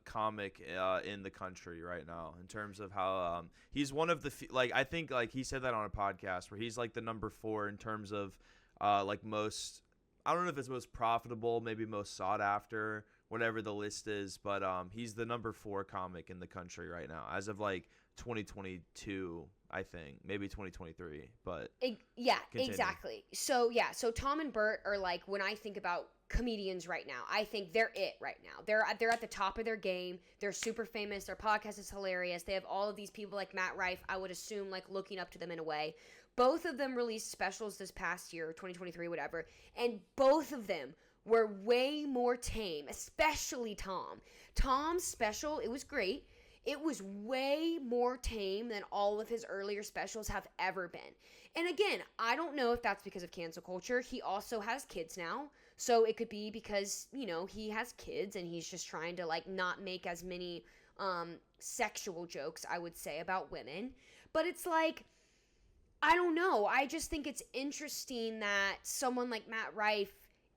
comic in the country right now in terms of how he's one of the I think like he said that on a podcast where he's like the number 4 in terms of like most, I don't know if it's most profitable, maybe most sought after, whatever the list is, but he's the number 4 comic in the country right now as of like 2022. I think maybe 2023, but yeah, continue. Exactly. So Tom and Bert are like, when I think about comedians right now, I think they're it right now. They're at the top of their game. They're super famous. Their podcast is hilarious. They have all of these people like Matt Rife, I would assume, like looking up to them in a way. Both of them released specials this past year, 2023, whatever, and both of them were way more tame, especially Tom. Tom's special, it was great. It was way more tame than all of his earlier specials have ever been. And again, I don't know if that's because of cancel culture. He also has kids now. So it could be because, you know, he has kids and he's just trying to, like, not make as many sexual jokes, I would say, about women. But it's like, I don't know. I just think it's interesting that someone like Matt Rife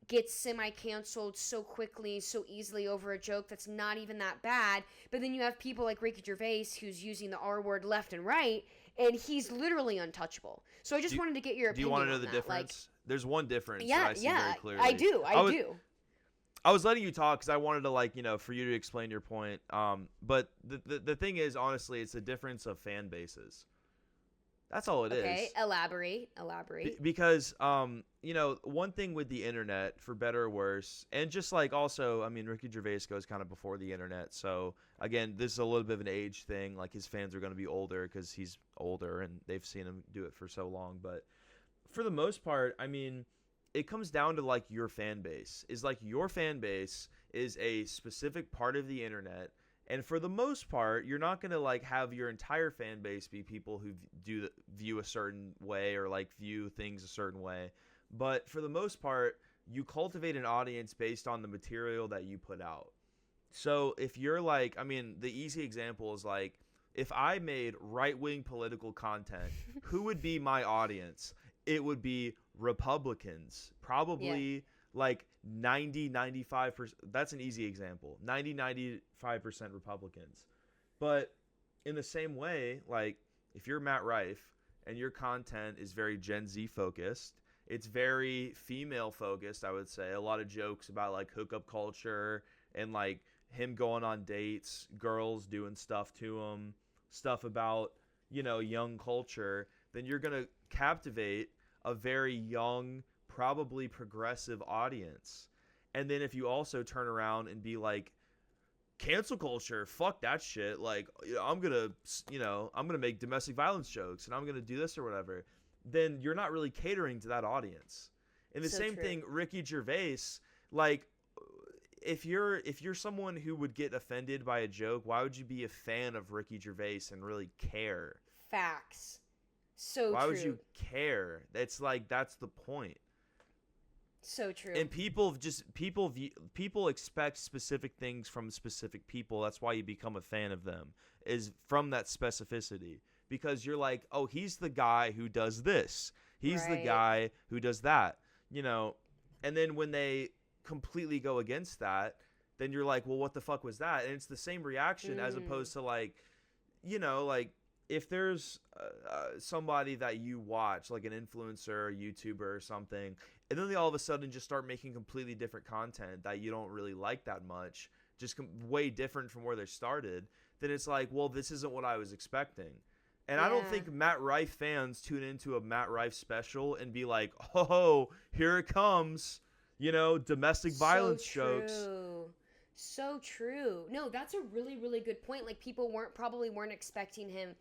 gets semi-canceled so quickly, so easily over a joke that's not even that bad. But then you have people like Ricky Gervais who's using the R word left and right, and he's literally untouchable. So I just wanted to get your opinion. Do you want to know the that. difference? Like, there's one difference yeah, that I see very clearly. I do. I was letting you talk because I wanted to, like, you know, for you to explain your point. But the thing is, honestly, it's a difference of fan bases. That's all it is. Okay, elaborate. Because one thing with the internet, for better or worse, and just like also, I mean, Ricky Gervais goes kind of before the internet, so again, this is a little bit of an age thing. Like his fans are going to be older because he's older and they've seen him do it for so long. But for the most part, I mean, it comes down to like your fan base. Is like your fan base is a specific part of the internet. And for the most part, you're not going to like have your entire fan base be people who view a certain way or like view things a certain way. But for the most part, you cultivate an audience based on the material that you put out. So if you're like, I mean, the easy example is like, if I made right-wing political content, who would be my audience? It would be Republicans, probably like 95%. That's an easy example. 95% Republicans. But in the same way, like if you're Matt Rife and your content is very Gen Z focused, it's very female focused, I would say. A lot of jokes about like hookup culture and like him going on dates, girls doing stuff to him, stuff about, young culture, then you're going to captivate a very young, probably progressive audience. And then if you also turn around and be like, cancel culture, fuck that shit, like I'm gonna make domestic violence jokes and I'm gonna do this or whatever, then you're not really catering to that audience. And the same thing, Ricky Gervais, like if you're someone who would get offended by a joke, why would you be a fan of Ricky Gervais and really care? Facts. So why true. would you care? It's like, that's the point. So true. And people expect specific things from specific people. That's why you become a fan of them, is from that specificity. Because you're like, oh, he's the guy who does this. He's the guy who does that. And then when they completely go against that, then you're like, well, what the fuck was that? And it's the same reaction as opposed to like, like if there's somebody that you watch, like an influencer or YouTuber or something, and then they all of a sudden just start making completely different content that you don't really like that much, just way different from where they started, then it's like, well, this isn't what I was expecting. And I don't think Matt Rife fans tune into a Matt Rife special and be like, oh, here it comes, domestic violence jokes. So true. No, that's a really, really good point. Like people probably weren't expecting him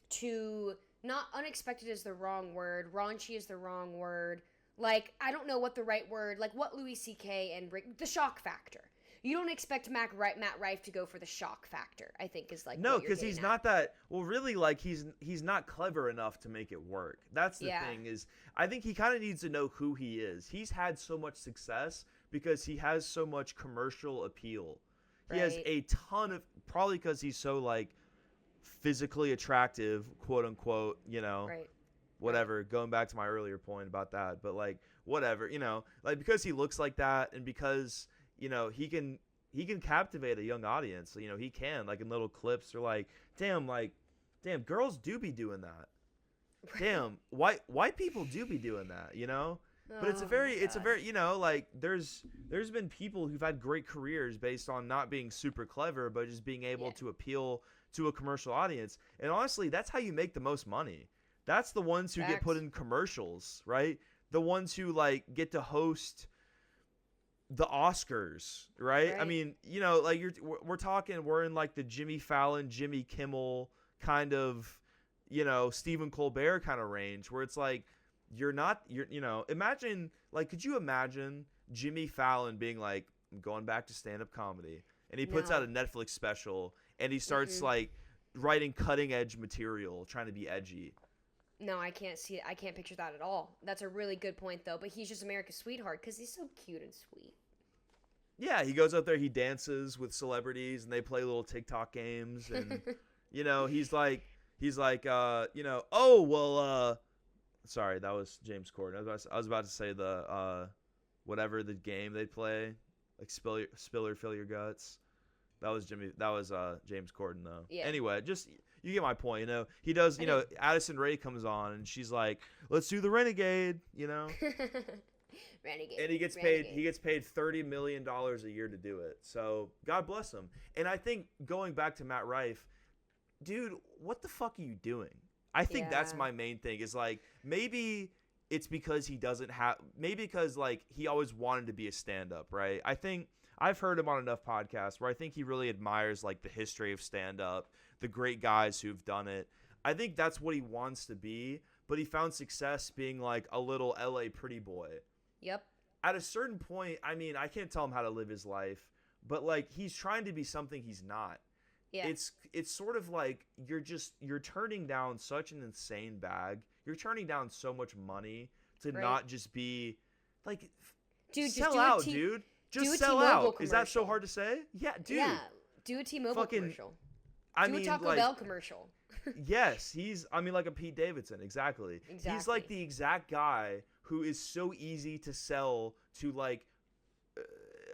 to, not unexpected is the wrong word, raunchy is the wrong word. Like, I don't know what the right word, like what Louis C.K. and the shock factor. You don't expect Matt Rife to go for the shock factor, I think is like no, because he's not that, well, really, like he's not clever enough to make it work. That's the thing is, I think he kind of needs to know who he is. He's had so much success because he has so much commercial appeal. He has a ton of, probably because he's so like physically attractive, quote unquote, whatever, going back to my earlier point about that, but like whatever, like because he looks like that and because he can captivate a young audience. He can, like in little clips, they're like, damn, girls do be doing that. Damn, white people do be doing that, But it's a very, like there's been people who've had great careers based on not being super clever, but just being able to appeal to a commercial audience. And honestly, that's how you make the most money. That's the ones who get put in commercials, right? The ones who like get to host the Oscars, right? I mean, like we're in like the Jimmy Fallon, Jimmy Kimmel kind of, Stephen Colbert kind of range where it's like, imagine, like, could you imagine Jimmy Fallon being like, I'm going back to stand-up comedy, and he puts out a Netflix special and he starts like writing cutting edge material, trying to be edgy. No, I can't see it. I can't picture that at all. That's a really good point though, but he's just America's sweetheart because he's so cute and sweet. Yeah, he goes out there, he dances with celebrities and they play little TikTok games and he's like oh well sorry, that was James Corden. I was about to say the whatever the game they play, like spill or fill your guts. That was James Corden though. Yeah. Anyway, just you get my point, He does, Addison Rae comes on and she's like, "Let's do the Renegade," Renegade. And he gets paid $30 million a year to do it. So God bless him. And I think going back to Matt Rife, dude, what the fuck are you doing? I think that's Yeah. my main thing is like maybe it's because he doesn't have maybe because like he always wanted to be a stand-up, right? I think I've heard him on enough podcasts where I think he really admires like the history of stand-up, the great guys who've done it. I think that's what he wants to be, but he found success being like a little LA pretty boy. Yep. At a certain point, I mean, I can't tell him how to live his life, but like he's trying to be something he's not. Yeah. It's sort of like you're turning down such an insane bag. You're turning down so much money to Right. not just be like Dude, just sell do a out, T- dude. do Just a sell T-Mobile out. Is that so commercial. hard to say? Yeah, dude. Yeah. Do a T-Mobile Fucking- commercial. I Do mean, a Taco like, Bell commercial. yes, like a Pete Davidson, exactly. He's like Exactly. the exact guy who is so easy to sell to like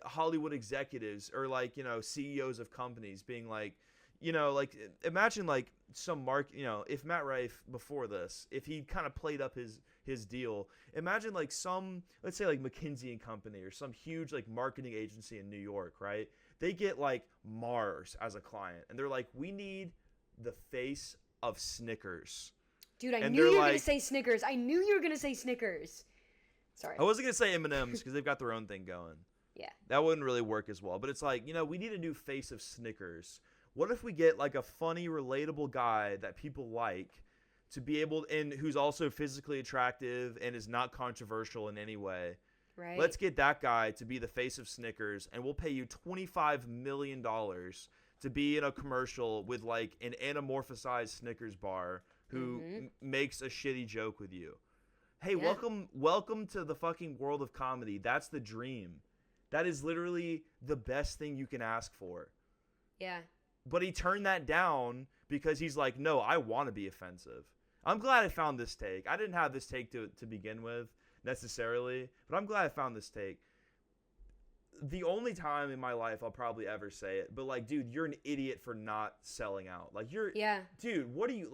Hollywood executives or like, CEOs of companies being like, like imagine like some if Matt Rife before this, if he kind of played up his deal, imagine like let's say like McKinsey and Company or some huge like marketing agency in New York, right? They get like Mars as a client and they're like, we need the face of Snickers. Dude, I And knew they're you were going like- to say Snickers. I knew you were going to say Snickers. Sorry. I wasn't going to say M&M's because they've got their own thing going. Yeah. That wouldn't really work as well. But it's like, we need a new face of Snickers. What if we get like a funny, relatable guy that people like to be able and who's also physically attractive and is not controversial in any way? Right. Let's get that guy to be the face of Snickers and we'll pay you $25 million to be in a commercial with like an anamorphosized Snickers bar who makes a shitty joke with you. Hey, Yeah. welcome to the fucking world of comedy. That's the dream. That is literally the best thing you can ask for. Yeah. But he turned that down because he's like, no, I want to be offensive. I'm glad I found this take. I didn't have this take to begin with necessarily, but I'm glad I found this take. The only time in my life I'll probably ever say it, but like, dude, you're an idiot for not selling out. Like Yeah. dude, what are you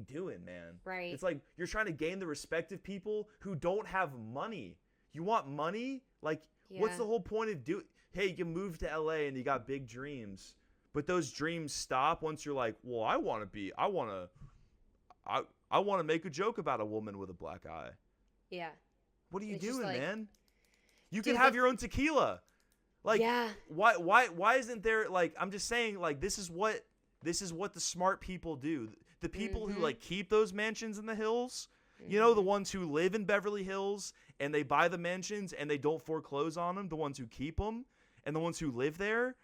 doing, man? Right. It's like you're trying to gain the respect of people who don't have money. You want money? Like, what's Yeah. the whole point of hey, you can move to LA and you got big dreams. But those dreams stop once you're like, well, I want to make a joke about a woman with a black eye. Yeah. What are you It's just doing, like- man? You Dude, can have but- your own tequila. Like, Yeah. why isn't there, like, I'm just saying, like, this is what the smart people do. The people who like keep those mansions in the hills, the ones who live in Beverly Hills and they buy the mansions and they don't foreclose on them, the ones who keep them and the ones who live there,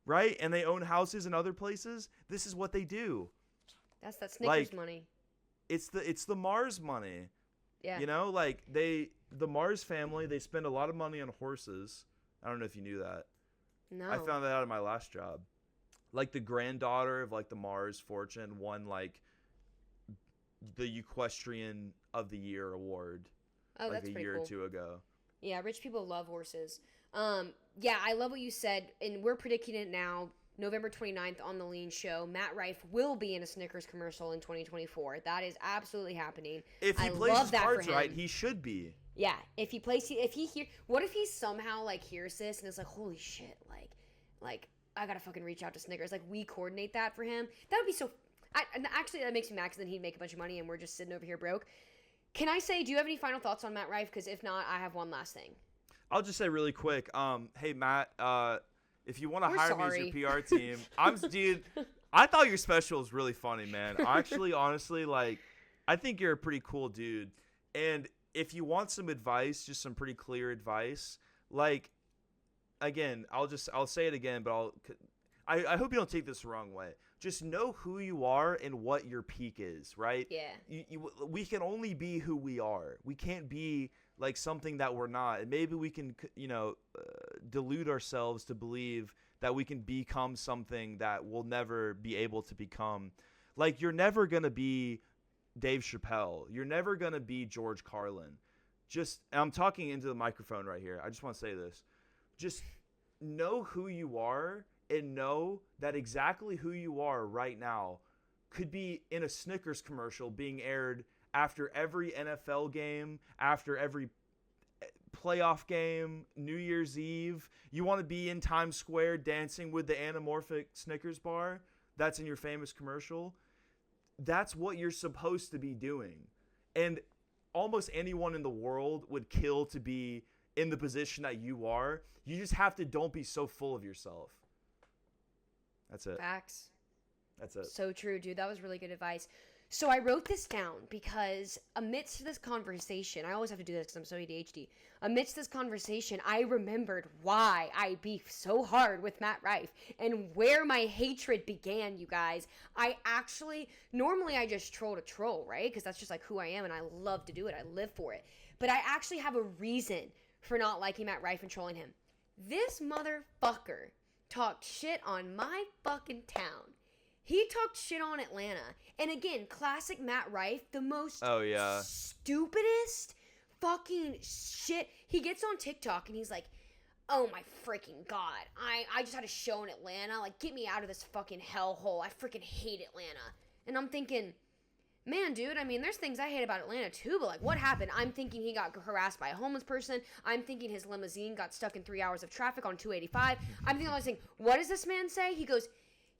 right? And they own houses in other places. This is what they do. That's that Snickers Like, money. It's the Mars money. Yeah. Like the Mars family, they spend a lot of money on horses. I don't know if you knew that. No. I found that out in my last job. Like the granddaughter of like the Mars fortune won like the Equestrian of the Year award Oh, like that's a pretty year cool. or two ago. Yeah, rich people love horses. Yeah, I love what you said, and we're predicting it now. November 29th on the Leen Show, Matt Rife will be in a Snickers commercial in 2024. That is absolutely happening. If he I plays love his that for cards right, him. he should be. Yeah, if what if he somehow like hears this and is like, holy shit, like I gotta fucking reach out to Snickers. Like we coordinate that for him. That would be so. And actually, that makes me mad because then he'd make a bunch of money and we're just sitting over here broke. Can I say, do you have any final thoughts on Matt Rife? Because if not, I have one last thing. I'll just say really quick. Hey Matt, if you want to We're hire sorry. me as your PR team, dude. I thought your special was really funny, man. Actually, honestly, like, I think you're a pretty cool dude. And if you want some advice, just some pretty clear advice, like, again, I'll say it again, but I hope you don't take this the wrong way. Just know who you are and what your peak is, right? Yeah. We can only be who we are. We can't be like something that we're not. And maybe we can, delude ourselves to believe that we can become something that we'll never be able to become. Like, you're never going to be Dave Chappelle. You're never going to be George Carlin. And I'm talking into the microphone right here. I just want to say this. Just know who you are and know that exactly who you are right now could be in a Snickers commercial being aired after every NFL game, after every playoff game, New Year's Eve. You want to be in Times Square dancing with the anamorphic Snickers bar that's in your famous commercial. that's what you're supposed to be doing. And almost anyone in the world would kill to be in the position that you are. You just have to don't be so full of yourself. That's it. Facts. That's it. So true, dude. That was really good advice. So I wrote this down because amidst this conversation, I always have to do this because I'm so ADHD. Amidst this conversation, I remembered why I beef so hard with Matt Rife and where my hatred began, you guys. Normally I just troll to troll, right? Because that's just like who I am and I love to do it. I live for it. But I actually have a reason for not liking Matt Rife and trolling him. This motherfucker talked shit on my fucking town. He talked shit on Atlanta. And again, classic Matt Rife, the most stupidest fucking shit. He gets on TikTok and he's like, oh my freaking God. I just had a show in Atlanta. Like, get me out of this fucking hellhole. I freaking hate Atlanta. And I'm thinking, man, dude, I mean, there's things I hate about Atlanta too, but like, what happened? I'm thinking he got harassed by a homeless person. I'm thinking his limousine got stuck in 3 hours of traffic on 285. I'm thinking, what does this man say? He goes,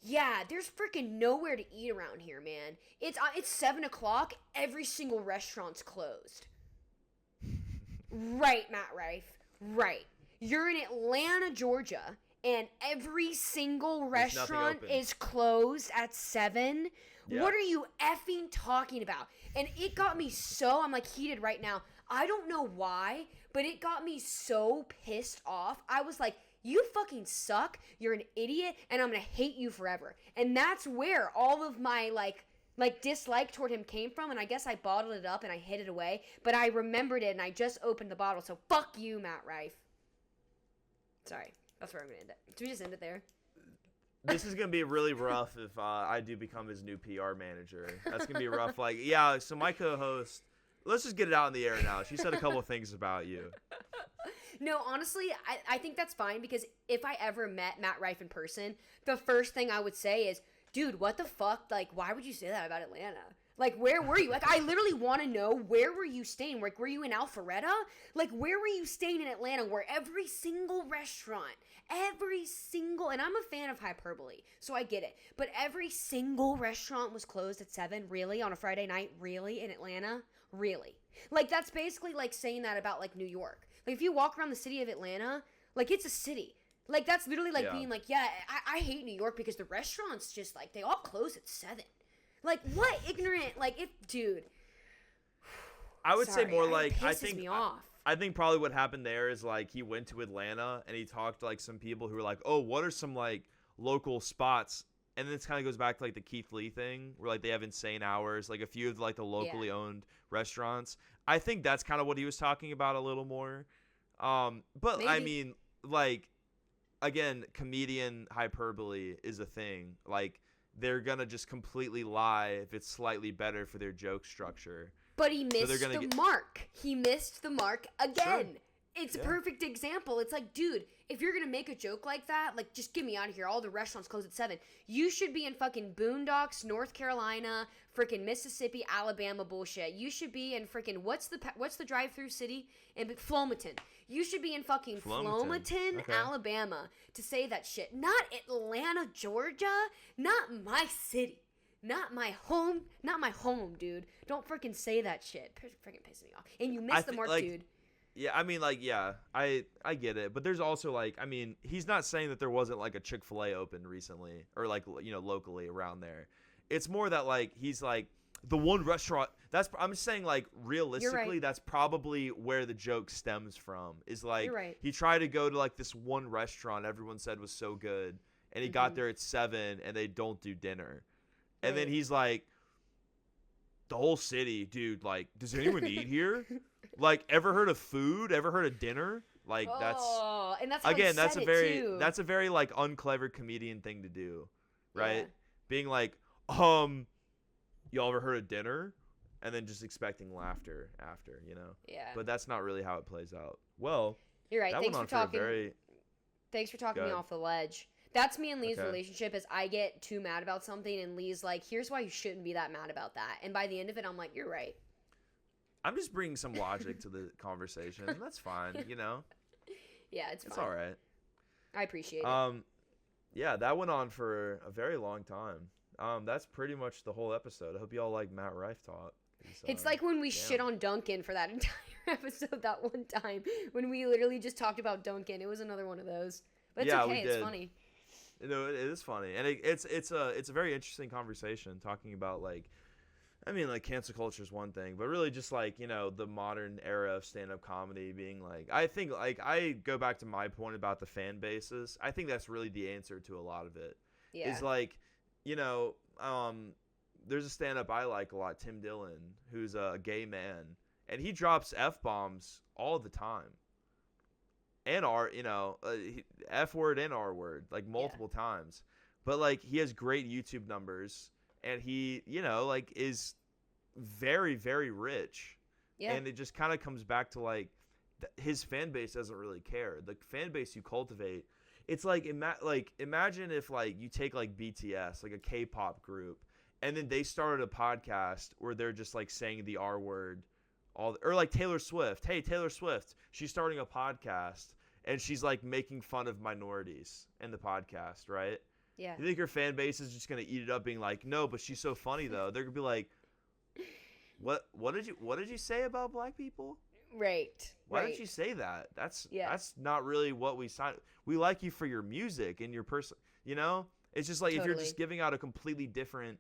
yeah, there's freaking nowhere to eat around here, man. It's 7 o'clock. Every single restaurant's closed. Right, Matt Rife. Right. You're in Atlanta, Georgia, and every single restaurant is closed at 7. Yeah. What are you effing talking about? And it got me I'm like heated right now. I don't know why, but it got me so pissed off. I was like, you fucking suck, you're an idiot, and I'm gonna hate you forever. And that's where all of my like dislike toward him came from, and I guess I bottled it up and I hid it away, but I remembered it and I just opened the bottle, so fuck you, Matt Rife. Sorry, that's where I'm gonna end it. Should we just end it there? This is gonna be really rough if I do become his new PR manager. That's gonna be rough. So my co-host, let's just get it out in the air now. She said a couple of things about you. No, honestly, I think that's fine because if I ever met Matt Rife in person, the first thing I would say is, dude, what the fuck? Like, why would you say that about Atlanta? Like, where were you? Like, I literally want to know, where were you staying? Like, were you in Alpharetta? Like, where were you staying in Atlanta where every single restaurant, and I'm a fan of hyperbole, so I get it, but every single restaurant was closed at 7? Really? On a Friday night? Really? In Atlanta? Really? Like, that's basically like saying that about, like, New York. Like, if you walk around the city of Atlanta, like, it's a city. Like, that's literally like being like, yeah, I hate New York because the restaurants just, like, they all close at 7. Like, what ignorant, like, dude. I would say more like, I think me off. I think probably what happened there is, like, he went to Atlanta and he talked to, like, some people who were like, oh, what are some, like, local spots? And then this kind of goes back to, like, the Keith Lee thing where, like, they have insane hours, like, a few of, like, the locally owned restaurants. I think that's kind of what he was talking about a little more. But maybe. I mean, like, again, comedian hyperbole is a thing. Like, they're going to just completely lie if it's slightly better for their joke structure. But he missed the mark. He missed the mark again. Sure. It's a perfect example. It's like, dude, if you're going to make a joke like that, like, just get me out of here. All the restaurants close at 7. You should be in fucking Boondocks, North Carolina, freaking Mississippi, Alabama bullshit. You should be in freaking, what's the drive-through city? In Flomaton. You should be in fucking Flomaton, okay, Alabama to say that shit. Not Atlanta, Georgia. Not my city. Not my home, dude. Don't freaking say that shit. Freaking pissing me off. And you missed the mark, dude. Yeah, I mean, like, yeah, I get it. But there's also, like, I mean, he's not saying that there wasn't, like, a Chick-fil-A open recently or, like, you know, locally around there. It's more that, like, he's, like, the one restaurant. I'm saying, like, realistically, that's probably where the joke stems from. Is, like, he tried to go to, like, this one restaurant everyone said was so good. And he got there at 7 and they don't do dinner. And then he's like, the whole city, dude, like, does anyone eat here? Like, ever heard of food? Ever heard of dinner? Like, that's how again, that's a very like unclever comedian thing to do, right? Yeah. Being like, y'all ever heard of dinner? And then just expecting laughter after, you know? Yeah. But that's not really how it plays out. Well, you're right. Thanks for talking me off the ledge. That's me and Lee's relationship is I get too mad about something and Lee's like, here's why you shouldn't be that mad about that. And by the end of it, I'm like, you're right. I'm just bringing some logic to the conversation. That's fine, you know? Yeah, it's fine. It's all right. I appreciate it. Yeah, that went on for a very long time. That's pretty much the whole episode. I hope y'all like Matt Rife talk. It's like when we shit on Duncan for that entire episode that one time when we literally just talked about Duncan. It was another one of those. But it's okay. It's funny. You know, it is funny, and it's a very interesting conversation talking about like cancel culture is one thing, but really just like, you know, the modern era of stand-up comedy being like, I think like I go back to my point about the fan bases. I think that's really the answer to a lot of it. Yeah. Is like, you know, there's a stand-up I like a lot, Tim Dillon, who's a gay man, and he drops F-bombs all the time. And F word and R word, like multiple times. But like he has great YouTube numbers, and he, you know, like is very, very rich. Yeah. And it just kind of comes back to like his fan base doesn't really care. The fan base you cultivate, it's like imagine if like you take like BTS, like a K-pop group, and then they started a podcast where they're just like saying the R word, or like Taylor Swift. Hey, Taylor Swift, she's starting a podcast, and she's like making fun of minorities in the podcast, right? Yeah. You think your fan base is just gonna eat it up, being like, no, but she's so funny though? They're gonna be like, what did you say about black people? Right. Why did you say that? That's not really what we signed. We like you for your music and your person. You know, it's just like if you're just giving out a completely different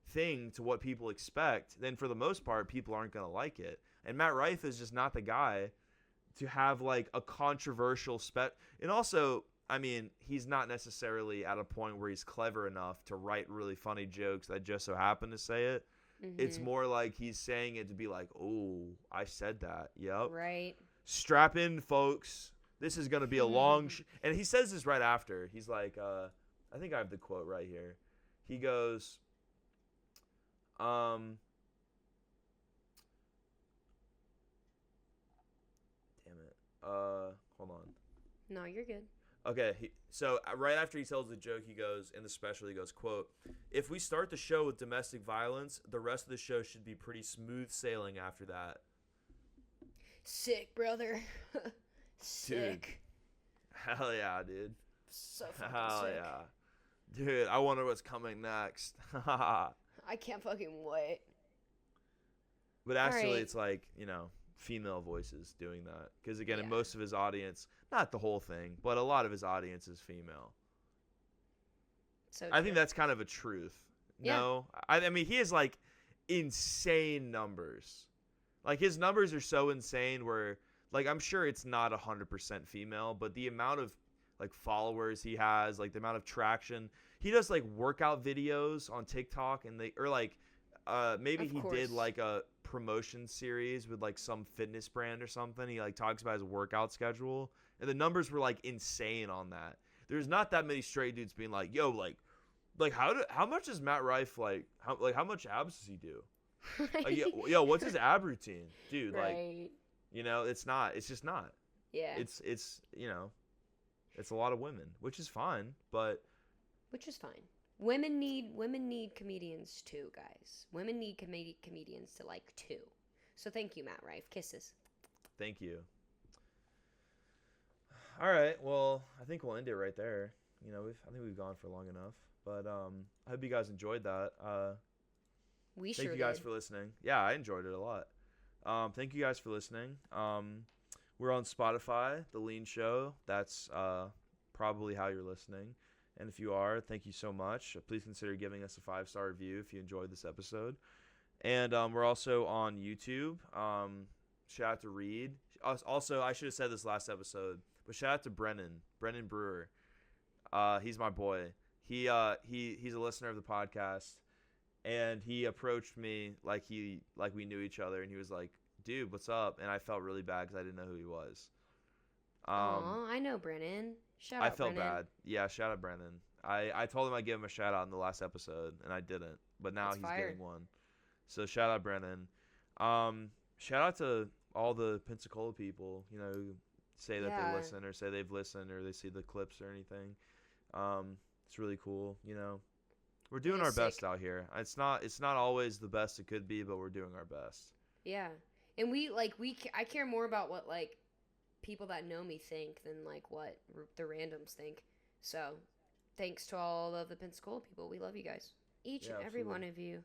thing to what people expect, then for the most part, people aren't gonna like it. And Matt Rife is just not the guy to have like a controversial and also, I mean, he's not necessarily at a point where he's clever enough to write really funny jokes that just so happen to say it. Mm-hmm. It's more like he's saying it to be like, oh, I said that. Yep. Right. Strap in, folks. This is going to be a long and he says this right after. He's like, I think I have the quote right here. He goes, damn it. Hold on. No, you're good. Okay, so right after he tells the joke, he goes, in the special, he goes, quote, if we start the show with domestic violence, the rest of the show should be pretty smooth sailing after that. Sick, brother. Sick. Dude. Hell yeah, dude. So fucking Hell sick. Yeah. Dude, I wonder what's coming next. I can't fucking wait. But actually, it's like, you know, female voices doing that. Because, again, in most of his audience, not the whole thing, but a lot of his audience is female. So I think that's kind of a truth. Yeah. No? I mean, he has, like, insane numbers. Like, his numbers are so insane where, like, I'm sure it's not 100% female, but the amount of, like, followers he has, like, the amount of traction. He does, like, workout videos on TikTok, and maybe he did, like, a promotion series with, like, some fitness brand or something. He, like, talks about his workout schedule, and the numbers were, like, insane on that. There's not that many straight dudes being like, yo, like how much does Matt Rife, like, how much abs does he do? Like, yo, what's his ab routine? Dude, like, you know, it's just not. Yeah. It's you know, it's a lot of women, which is fine, but. Which is fine. Women need comedians too, guys. Women need comedians to like too. So thank you, Matt Rife. Kisses. Thank you. All right, well, I think we'll end it right there. You know, I think we've gone for long enough, but I hope you guys enjoyed that. Thank you guys for listening. Yeah, I enjoyed it a lot. Thank you guys for listening. We're on Spotify, The Leen Show. That's probably how you're listening. And if you are, thank you so much. Please consider giving us a 5-star review if you enjoyed this episode. And we're also on YouTube. Shout out to Reed. Also, I should have said this last episode, but shout out to Brennan Brewer. He's my boy. He's a listener of the podcast, and he approached me like we knew each other, and he was like, "Dude, what's up?" And I felt really bad because I didn't know who he was. I know Brennan. Shout out, I felt Brennan. bad. Yeah, shout out Brennan. I told him I'd give him a shout out in the last episode, and I didn't. But now he's getting one. So shout out Brennan. Shout out to all the Pensacola people, you know, who say that they listen or say they've listened or they see the clips or anything. It's really cool, you know. We're doing our best out here. It's not always the best it could be, but we're doing our best. Yeah. And I care more about what, like, people that know me think than, like, what the randoms think. So, thanks to all of the Pensacola people. We love you guys. Each Yeah, and every one absolutely. of you.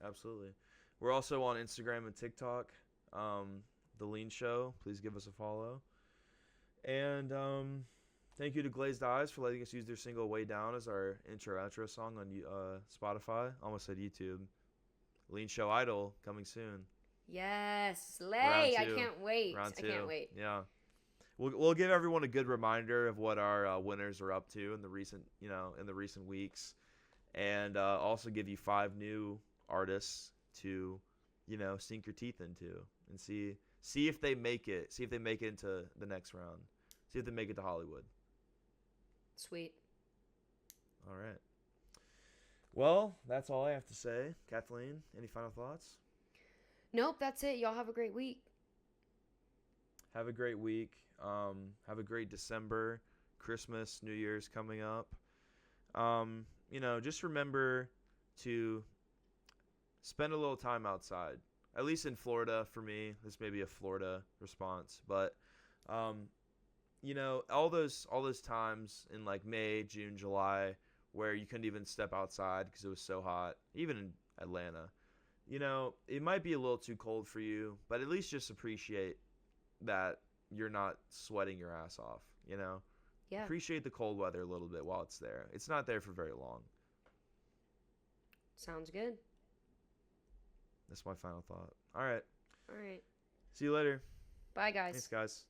Absolutely. We're also on Instagram and TikTok. The Leen Show. Please give us a follow. And thank you to Glazed Eyes for letting us use their single "Way Down" as our intro-outro song on Spotify. Almost said YouTube. Leen Show Idol coming soon. Yes, Round slay! I 2. can't wait. Round I 2. can't wait. Yeah. We'll give everyone a good reminder of what our winners are up to in the recent weeks, and also give you 5 new artists to, sink your teeth into and see if they make it. See if they make it into the next round. See if they make it to Hollywood. Sweet. All right. Well, that's all I have to say. Kathleen, any final thoughts? Nope, that's it. Y'all have a great week. Have a great week. Have a great December, Christmas, New Year's coming up. Just remember to spend a little time outside. At least in Florida, for me, this may be a Florida response, but all those times in like May, June, July, where you couldn't even step outside because it was so hot, even in Atlanta. It might be a little too cold for you, but at least just appreciate that you're not sweating your ass off, Yeah. Appreciate the cold weather a little bit while it's there. It's not there for very long. Sounds good. That's my final thought. All right. All right. See you later. Bye, guys. Thanks, guys.